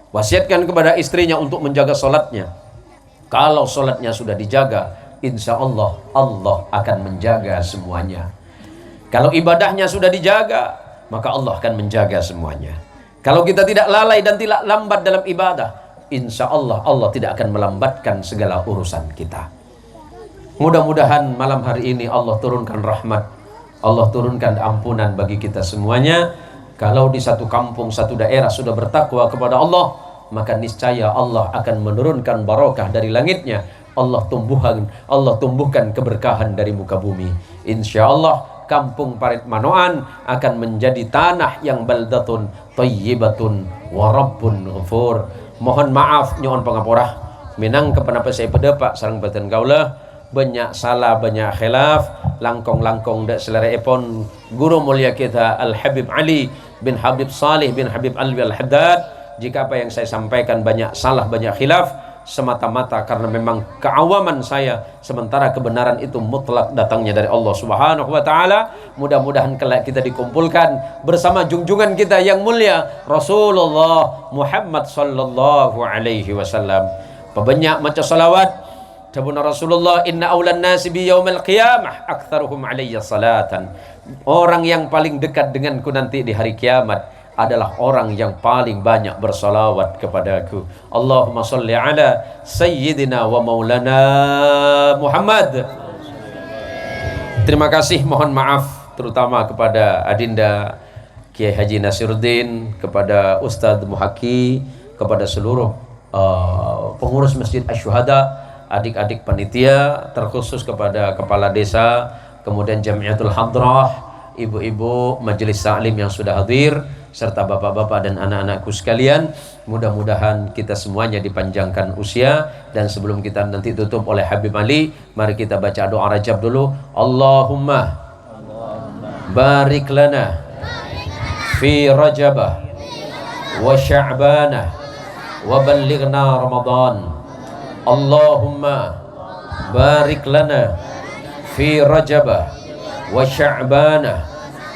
Wasiatkan kepada istrinya untuk menjaga solatnya. Kalau solatnya sudah dijaga, insya Allah, Allah akan menjaga semuanya. Kalau ibadahnya sudah dijaga, maka Allah akan menjaga semuanya. Kalau kita tidak lalai dan tidak lambat dalam ibadah, insya Allah, Allah tidak akan melambatkan segala urusan kita. Mudah-mudahan malam hari ini Allah turunkan rahmat, Allah turunkan ampunan bagi kita semuanya. Kalau di satu kampung, satu daerah sudah bertakwa kepada Allah, maka niscaya Allah akan menurunkan barakah dari langitnya. Allah tumbuhkan keberkahan dari muka bumi. Insya Allah kampung Parit Manoan akan menjadi tanah yang baldatun thayyibatun wa rabbun ghafur. Mohon maaf nyon pangapurah minang kepenapa saya pedepak sareng baten kaula banyak salah, banyak khilaf, langkong-langkong dak selera epon guru mulia kita Al Habib Ali bin Habib Salih bin Habib Alwi Al Haddad. Jika apa yang saya sampaikan banyak salah, banyak khilaf, semata-mata karena memang keawaman saya, sementara kebenaran itu mutlak datangnya dari Allah Subhanahu wa taala. Mudah-mudahan kelak kita dikumpulkan bersama junjungan kita yang mulia Rasulullah Muhammad sallallahu alaihi wasallam. Banyak maca salawat tabuna Rasulullah, inna aulan nasi bi yaumil qiyamah aktsaruhum alayya salatan. Orang yang paling dekat denganku nanti di hari kiamat adalah orang yang paling banyak bersalawat kepadaku. Allahumma salli ala sayyidina wa maulana Muhammad. Terima kasih, mohon maaf terutama kepada Adinda Kiai Haji Nasiruddin, kepada Ustadz Muhaki, kepada seluruh pengurus Masjid Asy-Syuhada, adik-adik panitia, terkhusus kepada kepala desa, kemudian Jamiatul Hadrah, ibu-ibu majelis taklim yang sudah hadir, serta bapak-bapak dan anak-anakku sekalian. Mudah-mudahan kita semuanya dipanjangkan usia. Dan sebelum kita nanti tutup oleh Habib Ali, mari kita baca doa Rajab dulu. Allahumma barik lana fi Rajabah wa Sya'banah wa ballighna Ramadan. Allahumma barik lana fi Rajabah wa Sya'banah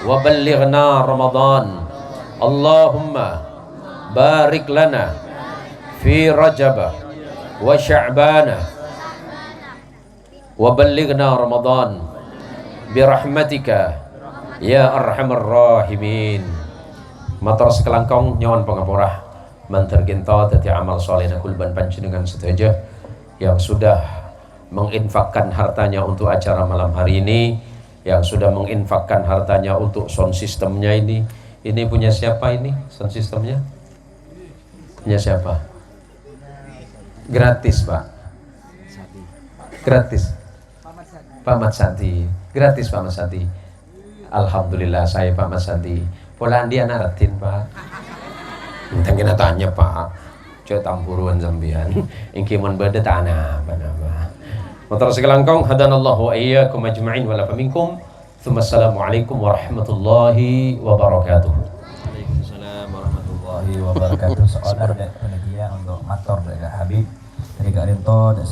wa ballighna Ramadan. Allahumma barik lana fi Rajab wa Sya'ban wa ballighna Ramadan birahmatika ya arhamar rahimin. Matur sekelangkong nyawan pangapura mantar genta tati amal soleh kulban panjenengan sedaja yang sudah menginfakkan hartanya untuk acara malam hari ini, yang sudah menginfakkan hartanya untuk sound systemnya ini. Ini punya siapa ini sound systemnya? Punya siapa? Gratis Pak. Gratis. Pak Mat Santi. Gratis Pak Mat Santi. Alhamdulillah saya Pak Mat Santi. Pola dia naratin Pak. Entah kita tanya Pak. Coba tampuruan zambian. Ingkiman beda tanah apa-apa. Motor sekelangkong hadanallahu wa iyyakum ajma'in wa la minkum. Assalamualaikum warahmatullahi wabarakatuh. Waalaikumsalam warahmatullahi wabarakatuh. Soal ada panitia untuk motor dari Habib dari Kak Rinto dan